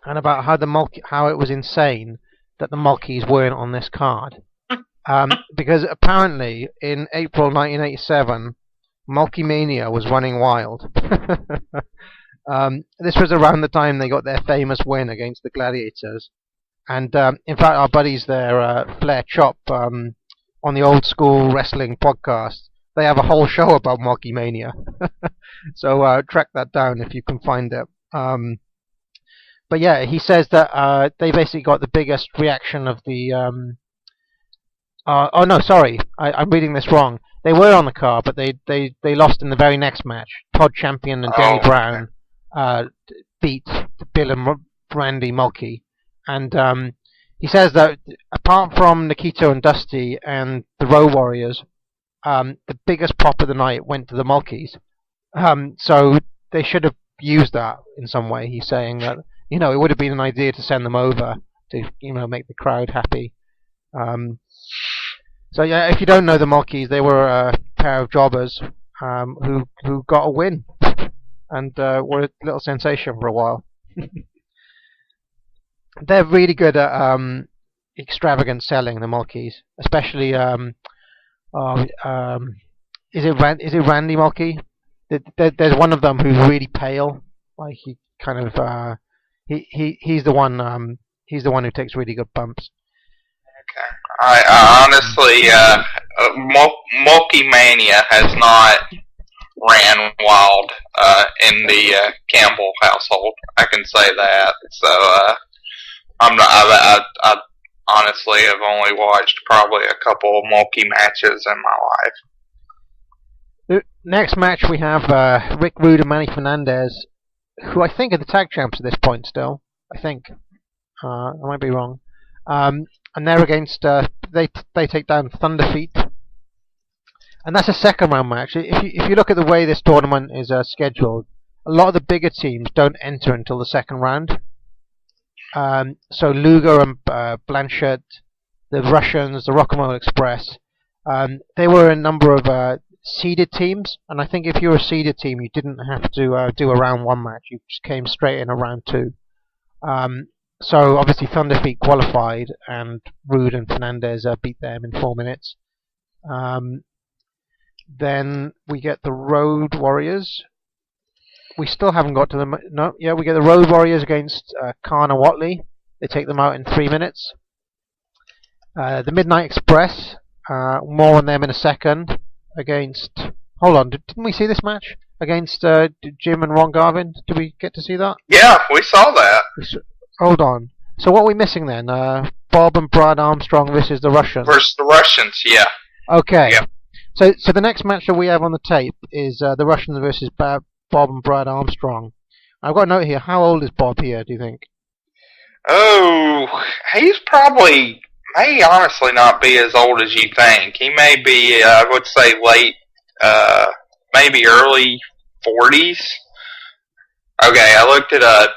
and about how it was insane that the Mulkeys weren't on this card. Because apparently in April 1987, Mulkeymania was running wild. This was around the time they got their famous win against the Gladiators. And in fact, our buddies there, Flair Chop, on the Old School Wrestling podcast, they have a whole show about Mulkeymania. So track that down if you can find it. But yeah, he says that they basically got the biggest reaction of the... oh no, sorry, I'm reading this wrong. They were on the card, but they lost in the very next match. Todd Champion and Danny Brown beat Bill and Randy Mulkey. And he says that apart from Nikito and Dusty and the Road Warriors, the biggest pop of the night went to the Mulkeys. So they should have used that in some way. He's saying that, it would have been an idea to send them over to, make the crowd happy. So yeah, if you don't know the Mulkeys, they were a pair of jobbers who got a win and were a little sensation for a while. They're really good at extravagant selling, the Mulkeys, especially is it Randy Mulkey? There's one of them who's really pale, like he kind of he's the one who takes really good bumps. Okay. I honestly, Mulkeymania has not ran wild in the Campbell household. I can say that. So I'm not. I honestly have only watched probably a couple of Mulkey matches in my life. The next match we have Rick Rude and Manny Fernandez, who I think are the tag champs at this point still. I think. I might be wrong. And they're against, they take down Thunderfeet. And that's a second round match. If you look at the way this tournament is scheduled, a lot of the bigger teams don't enter until the second round. So Luger and Blanchard, the Russians, the Rock and Roll Express, they were a number of seeded teams. And I think if you were a seeded team, you didn't have to do a round one match. You just came straight in a round two. So obviously Thunderfeet qualified, and Rude and Fernandez beat them in 4 minutes. Then we get the Road Warriors. We still haven't got to them. No, yeah, we get the Road Warriors against Khan and Watley. They take them out in 3 minutes. The Midnight Express. More on them in a second. Against. Hold on, didn't we see this match against Jim and Ron Garvin? Did we get to see that? Yeah, we saw that. Hold on. So what are we missing then? Bob and Brad Armstrong versus the Russians. Versus the Russians, yeah. Okay. Yeah. So the next match that we have on the tape is the Russians versus Bob and Brad Armstrong. I've got a note here. How old is Bob here, do you think? Oh, he's may honestly not be as old as you think. He may be, I would say, late, maybe early 40s. Okay, I looked it up.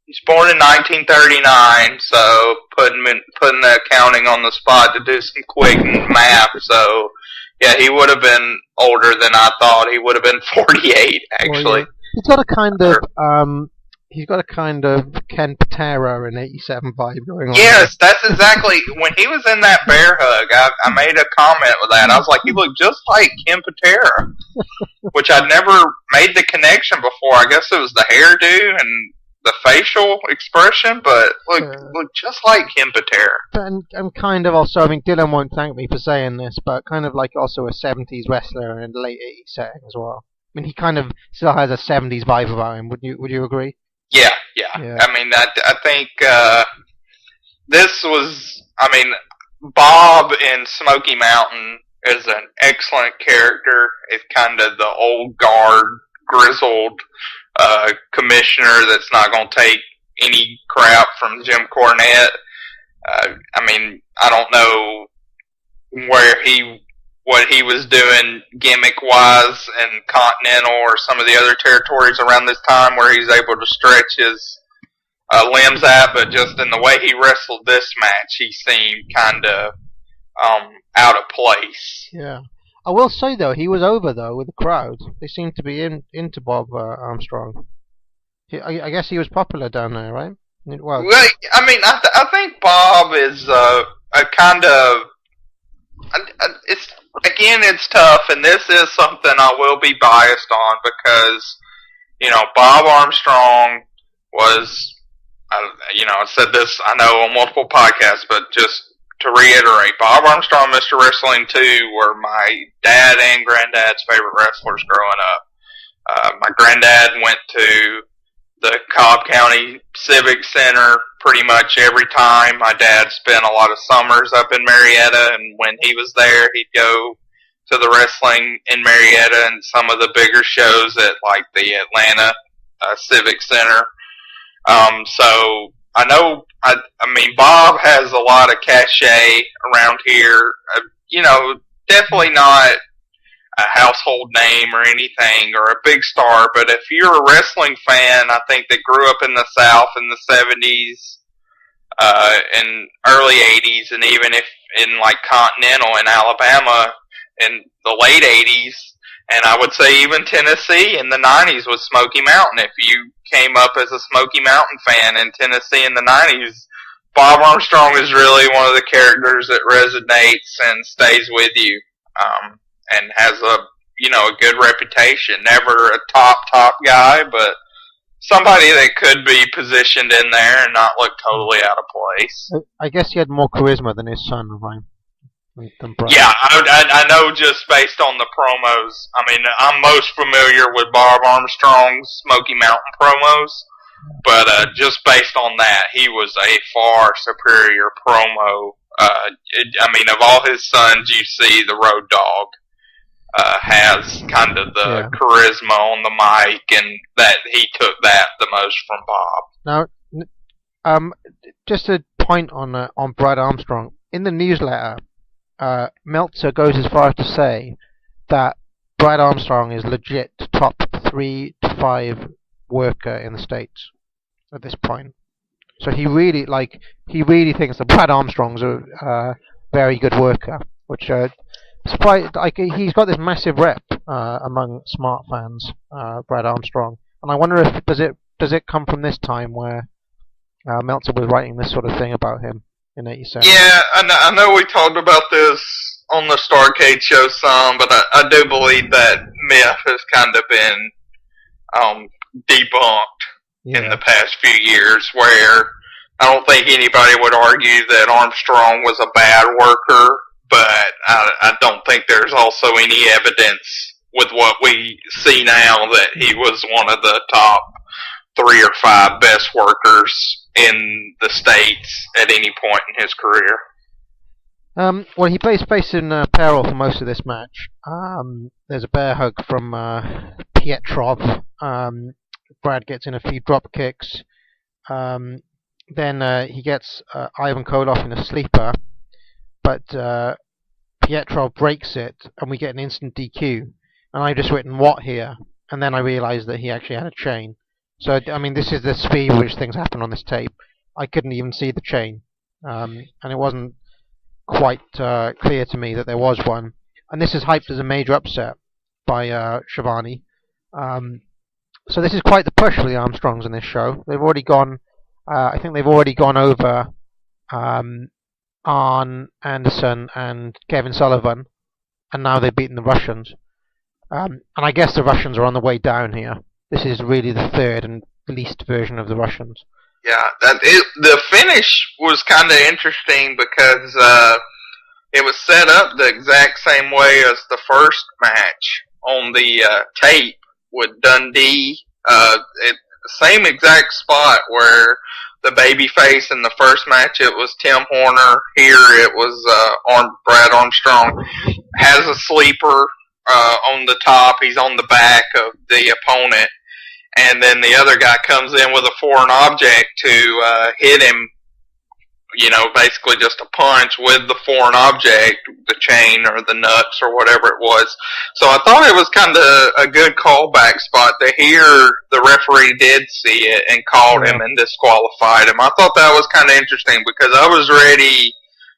He's born in 1939, so putting the accounting on the spot to do some quick math. So, yeah, he would have been older than I thought. He would have been 48, actually. Well, yeah. He's got a kind of Ken Patera in 87 vibe going on. Yes, that's exactly. When he was in that bear hug, I made a comment with that. I was like, he looked just like Ken Patera, which I'd never made the connection before. I guess it was the hairdo and the facial expression, but look just like Ken Patera. And kind of also, I mean, Dylan won't thank me for saying this, but kind of like also a 70s wrestler in the late 80s setting as well. I mean, he kind of still has a 70s vibe about him. Would you agree? Yeah. I mean, I think this was. I mean, Bob in Smokey Mountain is an excellent character. It's kind of the old guard, grizzled commissioner that's not going to take any crap from Jim Cornette. I mean, I don't know what he was doing gimmick-wise in Continental or some of the other territories around this time where he's able to stretch his limbs at, but just in the way he wrestled this match, he seemed kind of out of place. Yeah. I will say, though, he was over, though, with the crowd. They seemed to be into Bob Armstrong. I guess he was popular down there, right? Well, I mean, I think Bob is a kind of... It's tough, and this is something I will be biased on because, Bob Armstrong was I said this, I know, on multiple podcasts, but just to reiterate, Bob Armstrong and Mr. Wrestling 2 were my dad and granddad's favorite wrestlers growing up. My granddad went to the Cobb County Civic Center pretty much every time. My dad spent a lot of summers up in Marietta, and when he was there, he'd go to the wrestling in Marietta and some of the bigger shows at like the Atlanta Civic Center. So I know, I mean, Bob has a lot of cachet around here. Definitely not a household name or anything or a big star, but if you're a wrestling fan, I think that grew up in the South in the 70s, and early 80s, and even if in like Continental in Alabama in the late 80s, and I would say even Tennessee in the 90s with Smokey Mountain. If you came up as a Smokey Mountain fan in Tennessee in the 90s, Bob Armstrong is really one of the characters that resonates and stays with you, and has a good reputation. Never a top guy, but somebody that could be positioned in there and not look totally out of place. I guess he had more charisma than his son, Ryan. Yeah, I know just based on the promos. I mean, I'm most familiar with Bob Armstrong's Smoky Mountain promos, but just based on that, he was a far superior promo. Of all his sons, you see the Road Dogg has kind of the charisma on the mic, and that he took that the most from Bob. Now, just a point on Brad Armstrong. In the newsletter, Meltzer goes as far as to say that Brad Armstrong is legit top 3 to 5 worker in the States at this point. So he really thinks that Brad Armstrong's a very good worker, which he's got this massive rep among smart fans, Brad Armstrong. And I wonder if does it come from this time where Meltzer was writing this sort of thing about him in '87? Yeah, I know we talked about this on the Starrcade show some, but I do believe that myth has kind of been debunked in the past few years, where I don't think anybody would argue that Armstrong was a bad worker, but I don't think there's also any evidence with what we see now that he was one of the top 3 or 5 best workers in the States at any point in his career. Well, he plays face in peril for most of this match. There's a bear hug from Pietrov. Brad gets in a few drop kicks. Then he gets Ivan Koloff in a sleeper, but Pietrov breaks it, and we get an instant DQ. And I've just written what here, and then I realised that he actually had a chain. So, I mean, this is the speed with which things happen on this tape. I couldn't even see the chain, and it wasn't quite clear to me that there was one. And this is hyped as a major upset by Schiavone. So this is quite the push for the Armstrongs in this show. They've already gone, I think they've already gone over Arn Anderson and Kevin Sullivan, and now they've beaten the Russians. And I guess the Russians are on the way down here. This is really the third and least version of the Russians. Yeah, the finish was kind of interesting because it was set up the exact same way as the first match on the tape with Dundee. Same exact spot where the babyface in the first match, it was Tim Horner. Here it was Brad Armstrong. Has a sleeper on the top. He's on the back of the opponent. And then the other guy comes in with a foreign object to hit him, basically just a punch with the foreign object, the chain or the nuts or whatever it was. So I thought it was kind of a good callback spot to hear the referee did see it and called him and disqualified him. I thought that was kind of interesting because I was ready,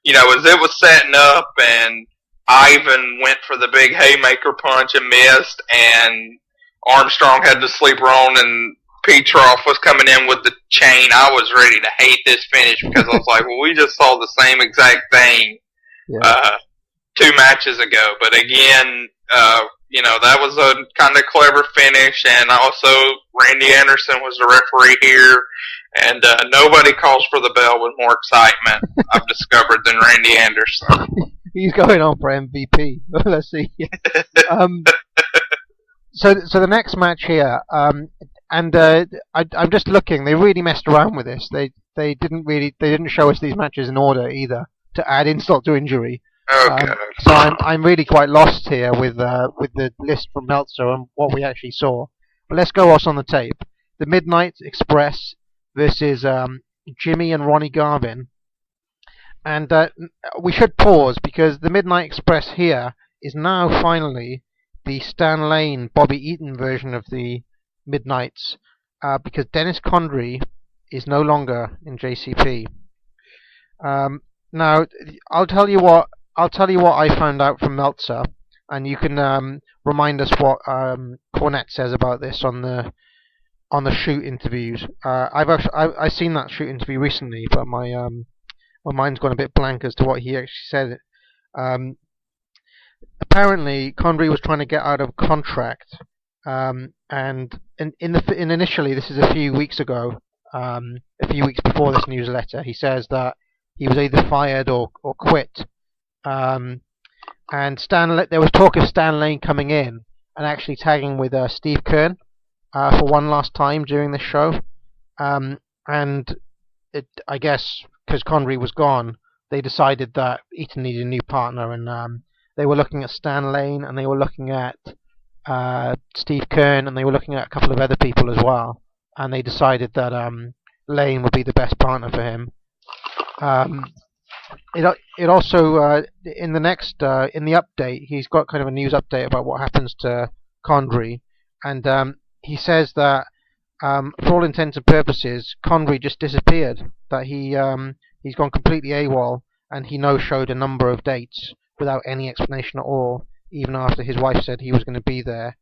as it was setting up and Ivan went for the big haymaker punch and missed, and Armstrong had the sleeper on and Petrov was coming in with the chain. I was ready to hate this finish because I was like, well, we just saw the same exact thing 2 matches ago. But again, that was a kind of clever finish. And also, Randy Anderson was the referee here. And nobody calls for the bell with more excitement, I've discovered, than Randy Anderson. He's going on for MVP. Let's see. So the next match here, I'm just looking. They really messed around with this. They didn't show us these matches in order either, to add insult to injury. Okay. So I'm really quite lost here with the list from Meltzer and what we actually saw. But let's go what's on the tape. The Midnight Express versus Jimmy and Ronnie Garvin. And we should pause because the Midnight Express here is now finally the Stan Lane, Bobby Eaton version of the Midnights, because Dennis Condrey is no longer in JCP. Now, I'll tell you what I found out from Meltzer, and you can remind us what Cornette says about this on the shoot interviews. I've seen that shoot interview recently, but my mind's gone a bit blank as to what he actually said. Apparently, Condrey was trying to get out of contract, and initially, this is a few weeks ago, a few weeks before this newsletter, he says that he was either fired or quit. And there was talk of Stan Lane coming in and actually tagging with Steve Kern for one last time during this show. I guess because Condrey was gone, they decided that Eaton needed a new partner, and they were looking at Stan Lane, and they were looking at Steve Kern, and they were looking at a couple of other people as well. And they decided that Lane would be the best partner for him. It also in the update, he's got kind of a news update about what happens to Condrey, and he says that for all intents and purposes, Condrey just disappeared. That he's gone completely AWOL, and he no-showed a number of dates without any explanation at all, even after his wife said he was going to be there.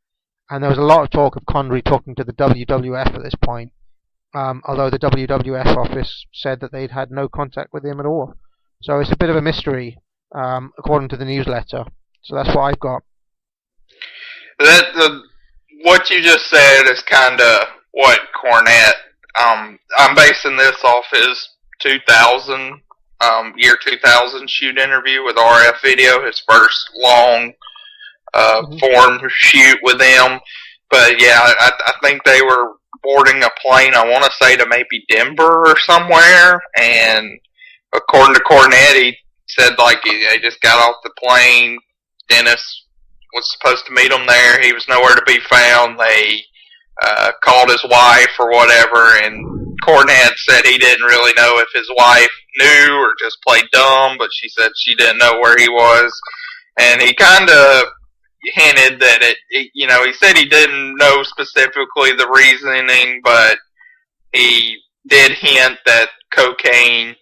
And there was a lot of talk of Condrey talking to the WWF at this point, although the WWF office said that they'd had no contact with him at all. So it's a bit of a mystery, according to the newsletter. So that's what I've got. What you just said is kind of what Cornette. I'm basing this off his 2000 year 2000 shoot interview with RF Video, his first long form shoot with them. But yeah, I think they were boarding a plane, I want to say to maybe Denver or somewhere, and according to Cornette, he said they just got off the plane. Dennis was supposed to meet him there. He was nowhere to be found. They called his wife or whatever, and Cornette said he didn't really know if his wife knew or just played dumb, but she said she didn't know where he was. And he kind of hinted that he said he didn't know specifically the reasoning, but he did hint that cocaine,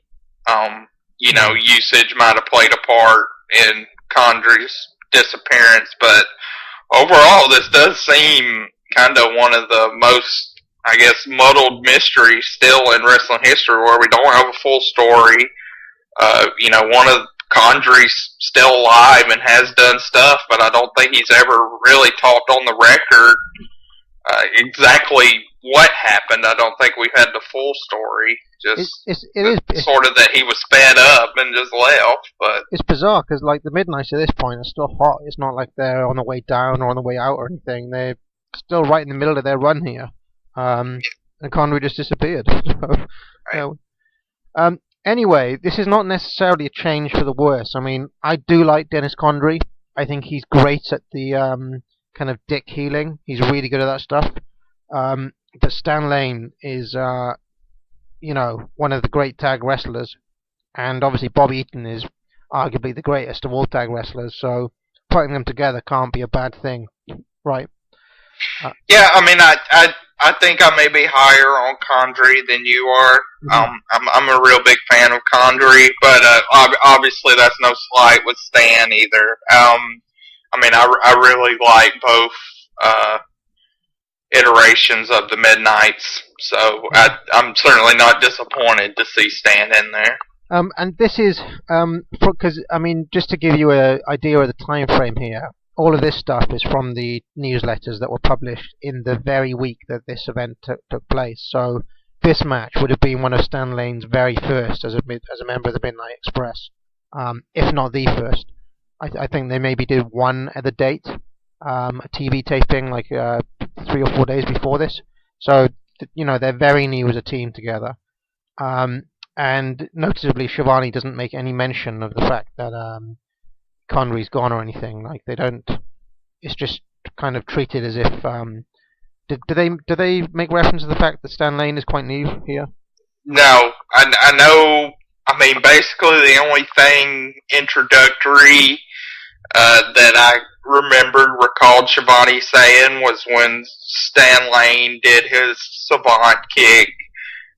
usage might have played a part in Condrey's disappearance. But overall, this does seem kind of one of the most, I guess, muddled mysteries still in wrestling history, where we don't have a full story. One of Condrey's still alive and has done stuff, but I don't think he's ever really talked on the record exactly what happened. I don't think we've had the full story. Just it's sort of that he was fed up and just left. But it's bizarre because the Midnights at this point are still hot. It's not like they're on the way down or on the way out or anything. They're still right in the middle of their run here. And Condrey just disappeared. Anyway, this is not necessarily a change for the worse. I mean, I do like Dennis Condrey. I think he's great at the kind of dick healing. He's really good at that stuff. But Stan Lane is, one of the great tag wrestlers. And obviously Bob Eaton is arguably the greatest of all tag wrestlers. So putting them together can't be a bad thing. Right. Yeah, I mean, I think I may be higher on Condrey than you are. I'm a real big fan of Condrey, but obviously that's no slight with Stan either. I really like both iterations of the Midnights, so I'm certainly not disappointed to see Stan in there. And this is because just to give you an idea of the time frame here. All of this stuff is from the newsletters that were published in the very week that this event took place. So this match would have been one of Stan Lane's very first as a member of the Midnight Express, if not the first. I think they maybe did one at the date, a TV taping like 3 or 4 days before this. So they're very new as a team together. And noticeably, Schiavone doesn't make any mention of the fact that Condrey's gone or anything. Like they don't. It's just kind of treated as if. Do they make reference to the fact that Stan Lane is quite new here? No, I know. I mean, basically the only thing introductory that I recalled Schiavone saying was when Stan Lane did his Savant kick,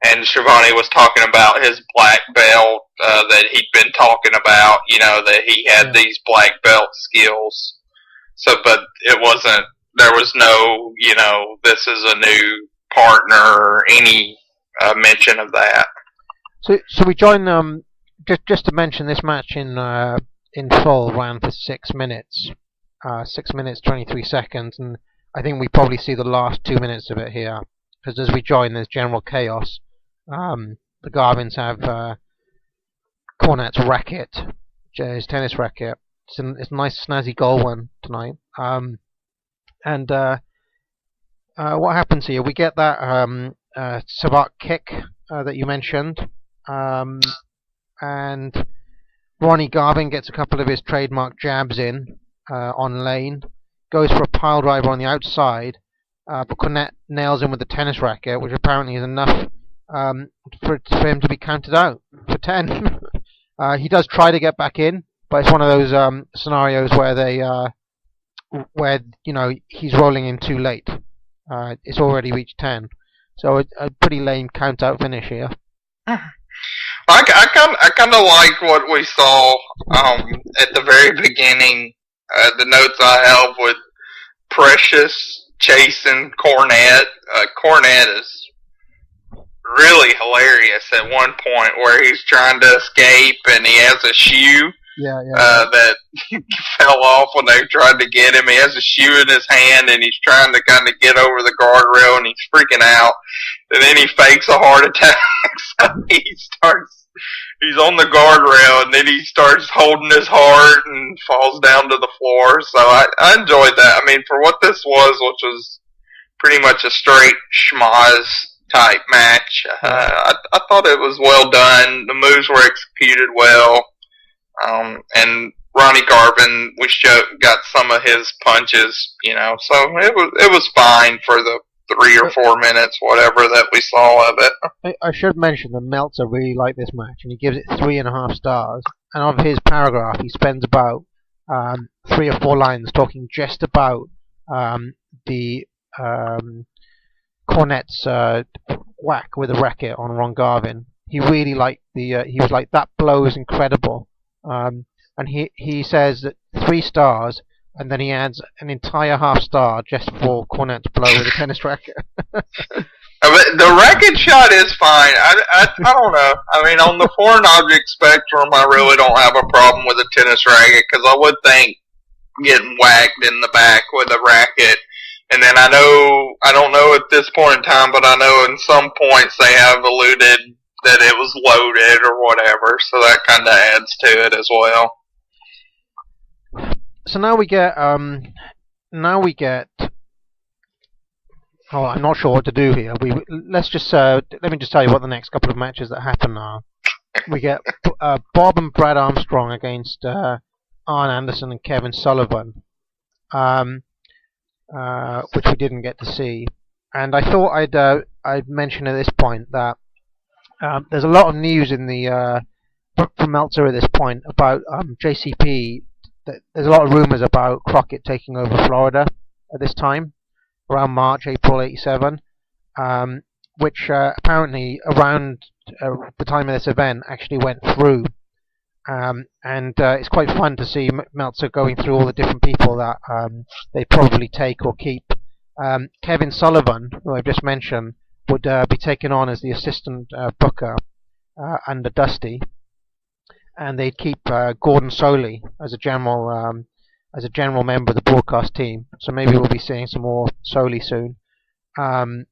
and Schiavone was talking about his black belt that he'd been talking about. That he had these black belt skills. So, but it wasn't. There was no, this is a new partner or any mention of that. So we join just to mention this match in full ran for 6 minutes, 6 minutes 23 seconds, and I think we probably see the last 2 minutes of it here because as we join, there's general chaos. The Garvins have Cornette's racket, his tennis racket. It's a nice snazzy goal one tonight. And what happens here? We get that Savant kick that you mentioned, and Ronnie Garvin gets a couple of his trademark jabs in on Lane, goes for a pile driver on the outside, but Cornette nails him with the tennis racket, which apparently is enough for him to be counted out for 10. He does try to get back in, but it's one of those scenarios where he's rolling in too late. It's already reached 10, so a pretty lame count out finish here. I kind of like what we saw at the very beginning. The notes I have with Precious chasing Cornette. Cornette is really hilarious at one point where he's trying to escape and he has a shoe that fell off when they tried to get him. He has a shoe in his hand and he's trying to kind of get over the guardrail and he's freaking out. And then he fakes a heart attack. So he's on the guardrail and then he starts holding his heart and falls down to the floor. So I enjoyed that. I mean, for what this was, which was pretty much a straight schmoz type match, I thought it was well done. The moves were executed well. And Ronnie Garvin, we got some of his punches, so it was fine for the 3 or 4 minutes, whatever that we saw of it. I should mention that Meltzer really liked this match, and he gives it 3.5 stars. And of his paragraph, he spends about 3 or 4 lines talking just about the Cornette's whack with a racket on Ron Garvin. He really liked he was like, that blow is incredible. And he says that 3 stars, and then he adds an entire half star just for Cornette's blow with a tennis racket. The racket shot is fine. I don't know. I mean, on the foreign object spectrum, I really don't have a problem with a tennis racket, because I would think getting whacked in the back with a racket. And then I don't know at this point in time, but I know in some points they have alluded that it was loaded or whatever, so that kind of adds to it as well. So now we get, oh, I'm not sure what to do here. Let's just, let me just tell you what the next couple of matches that happen are. We get Bob and Brad Armstrong against Arn Anderson and Kevin Sullivan, which we didn't get to see. And I thought I'd mention at this point that there's a lot of news in the from Meltzer at this point about JCP. There's a lot of rumors about Crockett taking over Florida at this time, around March, April '87, which apparently around the time of this event actually went through. And it's quite fun to see Meltzer going through all the different people that they probably take or keep. Kevin Sullivan, who I've just mentioned, would be taken on as the assistant booker under Dusty, and they'd keep Gordon Soley as a general member of the broadcast team. So maybe we'll be seeing some more Soley soon. And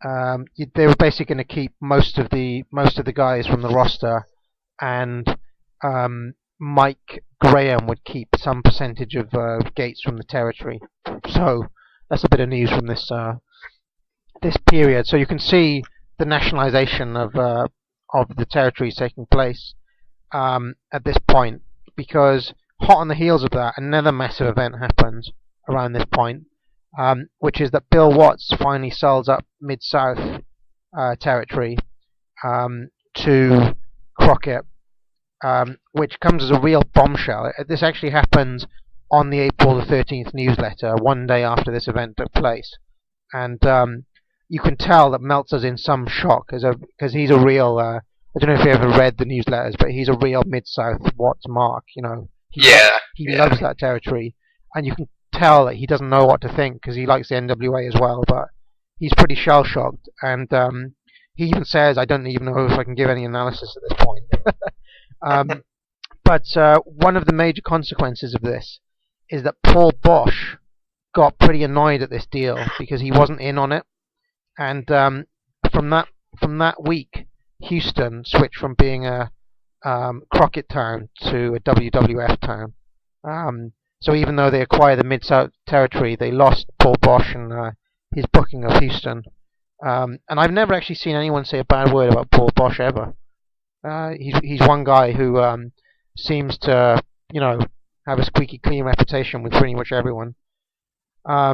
they were basically going to keep most of the guys from the roster, and Mike Graham would keep some percentage of gates from the territory. So that's a bit of news from this period. So you can see the nationalization of the territories taking place at this point, because hot on the heels of that, another massive event happens around this point, which is that Bill Watts finally sells up Mid-South territory to Crockett, which comes as a real bombshell. This actually happens on the April the 13th newsletter, one day after this event took place. And you can tell that Meltzer's in some shock, because he's a real... I don't know if you ever read the newsletters, but he's a real Mid-South Watts mark, you know. He loves that territory, and you can tell that he doesn't know what to think, because he likes the NWA as well, but he's pretty shell-shocked, and he even says, I don't even know if I can give any analysis at this point. But one of the major consequences of this is that Paul Bosch got pretty annoyed at this deal, because he wasn't in on it, and from that week, Houston switched from being a Crockett town to a WWF town. So even though they acquired the Mid-South territory, they lost Paul Bosch and his booking of Houston. And I've never actually seen anyone say a bad word about Paul Bosch ever. He's one guy who seems to, you know, have a squeaky clean reputation with pretty much everyone. I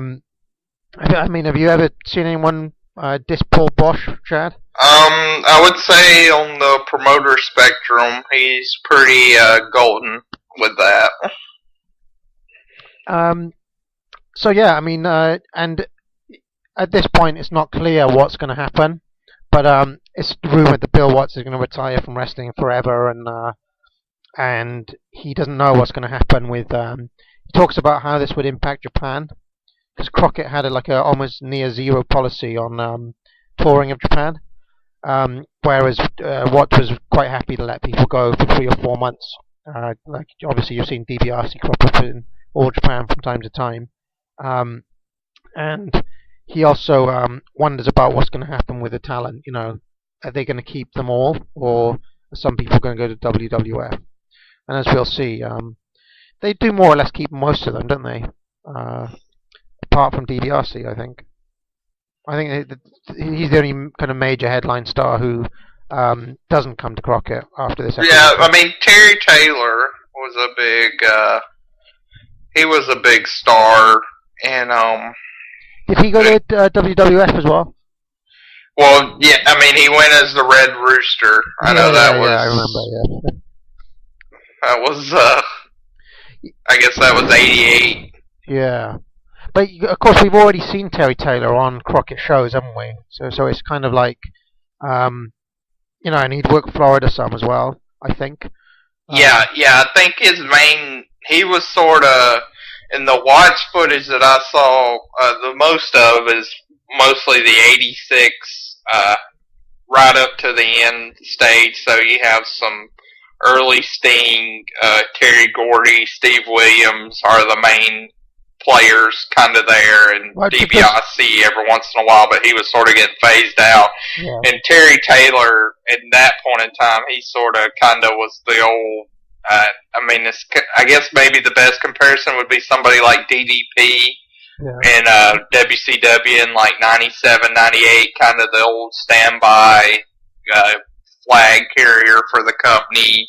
mean, have you ever seen anyone diss Paul Bosch, Chad? I would say on the promoter spectrum, he's pretty golden with that. So yeah, I mean, and at this point, it's not clear what's going to happen, but it's rumored that Bill Watts is going to retire from wrestling forever, and he doesn't know what's going to happen with. He talks about how this would impact Japan, because Crockett had a almost near zero policy on touring of Japan. Whereas Watts was quite happy to let people go for 3 or 4 months. Like obviously you've seen DiBiase crop up in All Japan from time to time, and he also wonders about what's going to happen with the talent. You know, are they going to keep them all, or are some people going to go to WWF? And as we'll see, they do more or less keep most of them, don't they? Apart from DiBiase, I think. I think he's the only kind of major headline star who doesn't come to Crockett after this episode. Yeah, I mean, Terry Taylor was a big... he was a big star, and... Did he go to WWF as well? Well, yeah, I mean, he went as the Red Rooster. I know that was... Yeah, I remember, yeah. That was, I guess that was 88. Yeah. But, of course, we've already seen Terry Taylor on Crockett shows, haven't we? So it's kind of like, you know, and he'd work Florida some as well, I think. Yeah, I think his main... He was sort of... In the watch footage that I saw, the most of is mostly the 86, right up to the end stage. So you have some early Sting, Terry Gordy, Steve Williams are the main players kind of there, and DiBiase every once in a while, but he was sort of getting phased out. Yeah. And Terry Taylor, at that point in time, he sort of kind of was the old, I mean, I guess maybe the best comparison would be somebody like DDP and WCW in like 97, 98, kind of the old standby flag carrier for the company,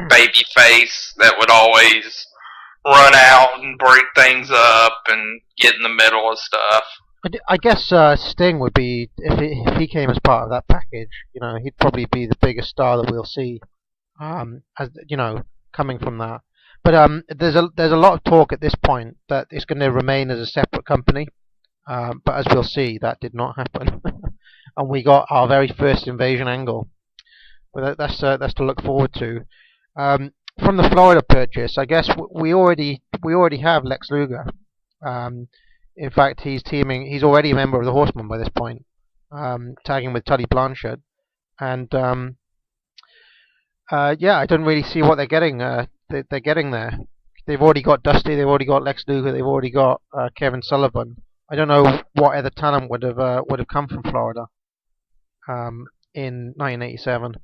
baby face that would always run out and break things up and get in the middle of stuff. I guess Sting would be, if he came as part of that package, you know, he'd probably be the biggest star that we'll see, as you know, coming from that. But there's a lot of talk at this point that it's going to remain as a separate company. But as we'll see, that did not happen, and we got our very first invasion angle. But that's to look forward to. From the Florida purchase, I guess we already have Lex Luger. In fact, he's already a member of the Horsemen by this point, tagging with Tully Blanchard, and yeah, I don't really see what they're getting. They're getting there. They've already got Dusty. They've already got Lex Luger. They've already got Kevin Sullivan. I don't know what other talent would have come from Florida in 1987.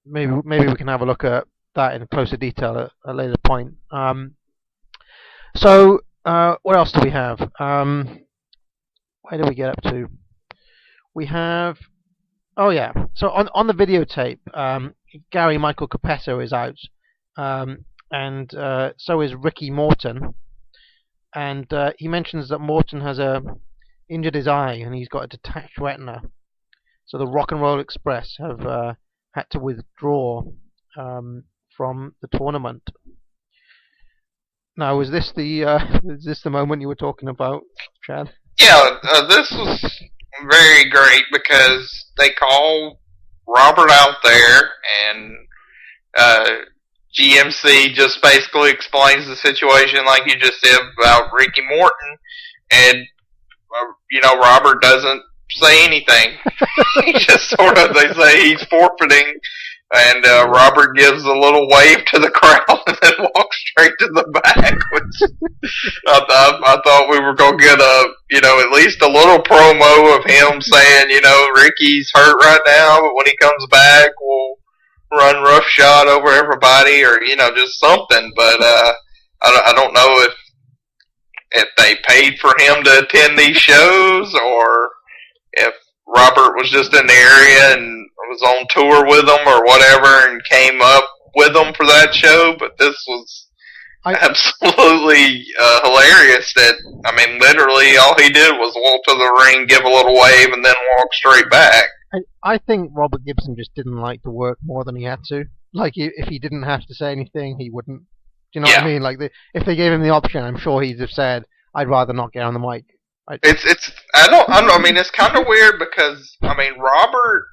Maybe we can have a look at that in closer detail at a later point. So what else do we have? Where do we get up to? We have, oh yeah. So on the videotape, Gary Michael Capetto is out, and so is Ricky Morton. And he mentions that Morton has injured his eye and he's got a detached retina. So the Rock and Roll Express have had to withdraw from the tournament. Now, is this the moment you were talking about, Chad? Yeah, this was very great because they call Robert out there, and GMC just basically explains the situation like you just said about Ricky Morton, and Robert doesn't say anything. He just they say he's forfeiting, and Robert gives a little wave to the crowd and then walks straight to the back, which I thought we were going to get at least a little promo of him saying, Ricky's hurt right now, but when he comes back, we'll run roughshod over everybody, or, just something. But I don't know if they paid for him to attend these shows, or if Robert was just in the area and was on tour with them or whatever and came up with them for that show. But this was absolutely hilarious that, literally all he did was walk to the ring, give a little wave, and then walk straight back. I think Robert Gibson just didn't like to work more than he had to. Like, if he didn't have to say anything, he wouldn't. Do you know what I mean? Like, if they gave him the option, I'm sure he'd have said, I'd rather not get on the mic. It's kind of weird because, Robert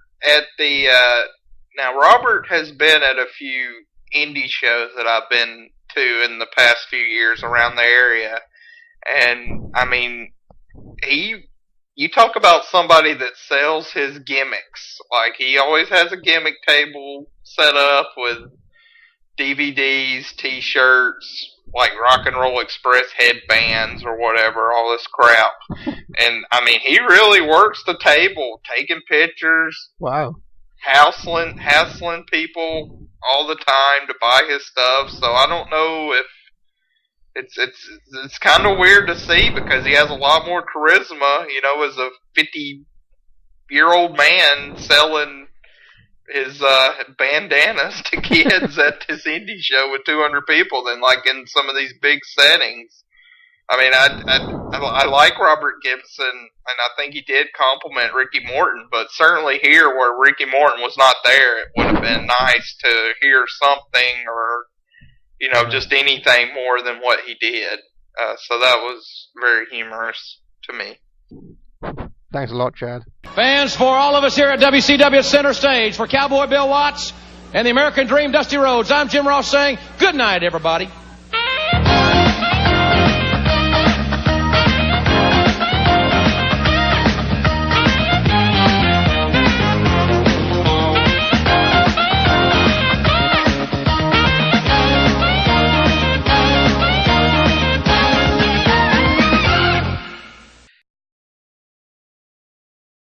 Robert has been at a few indie shows that I've been to in the past few years around the area. And, you talk about somebody that sells his gimmicks. Like, he always has a gimmick table set up with DVDs, T-shirts, like Rock and Roll Express headbands or whatever, all this crap. And, he really works the table, taking pictures. Wow. Hassling people all the time to buy his stuff. So I don't know if it's kind of weird to see, because he has a lot more charisma, as a 50-year-old man selling his bandanas to kids at this indie show with 200 people than like in some of these big settings. I like Robert Gibson, and I think he did compliment Ricky Morton, but certainly here where Ricky Morton was not there, it would have been nice to hear something or just anything more than what he did. So that was very humorous to me. Thanks a lot, Chad. Fans, for all of us here at WCW Center Stage, for Cowboy Bill Watts and the American Dream Dusty Rhodes, I'm Jim Ross saying good night, everybody.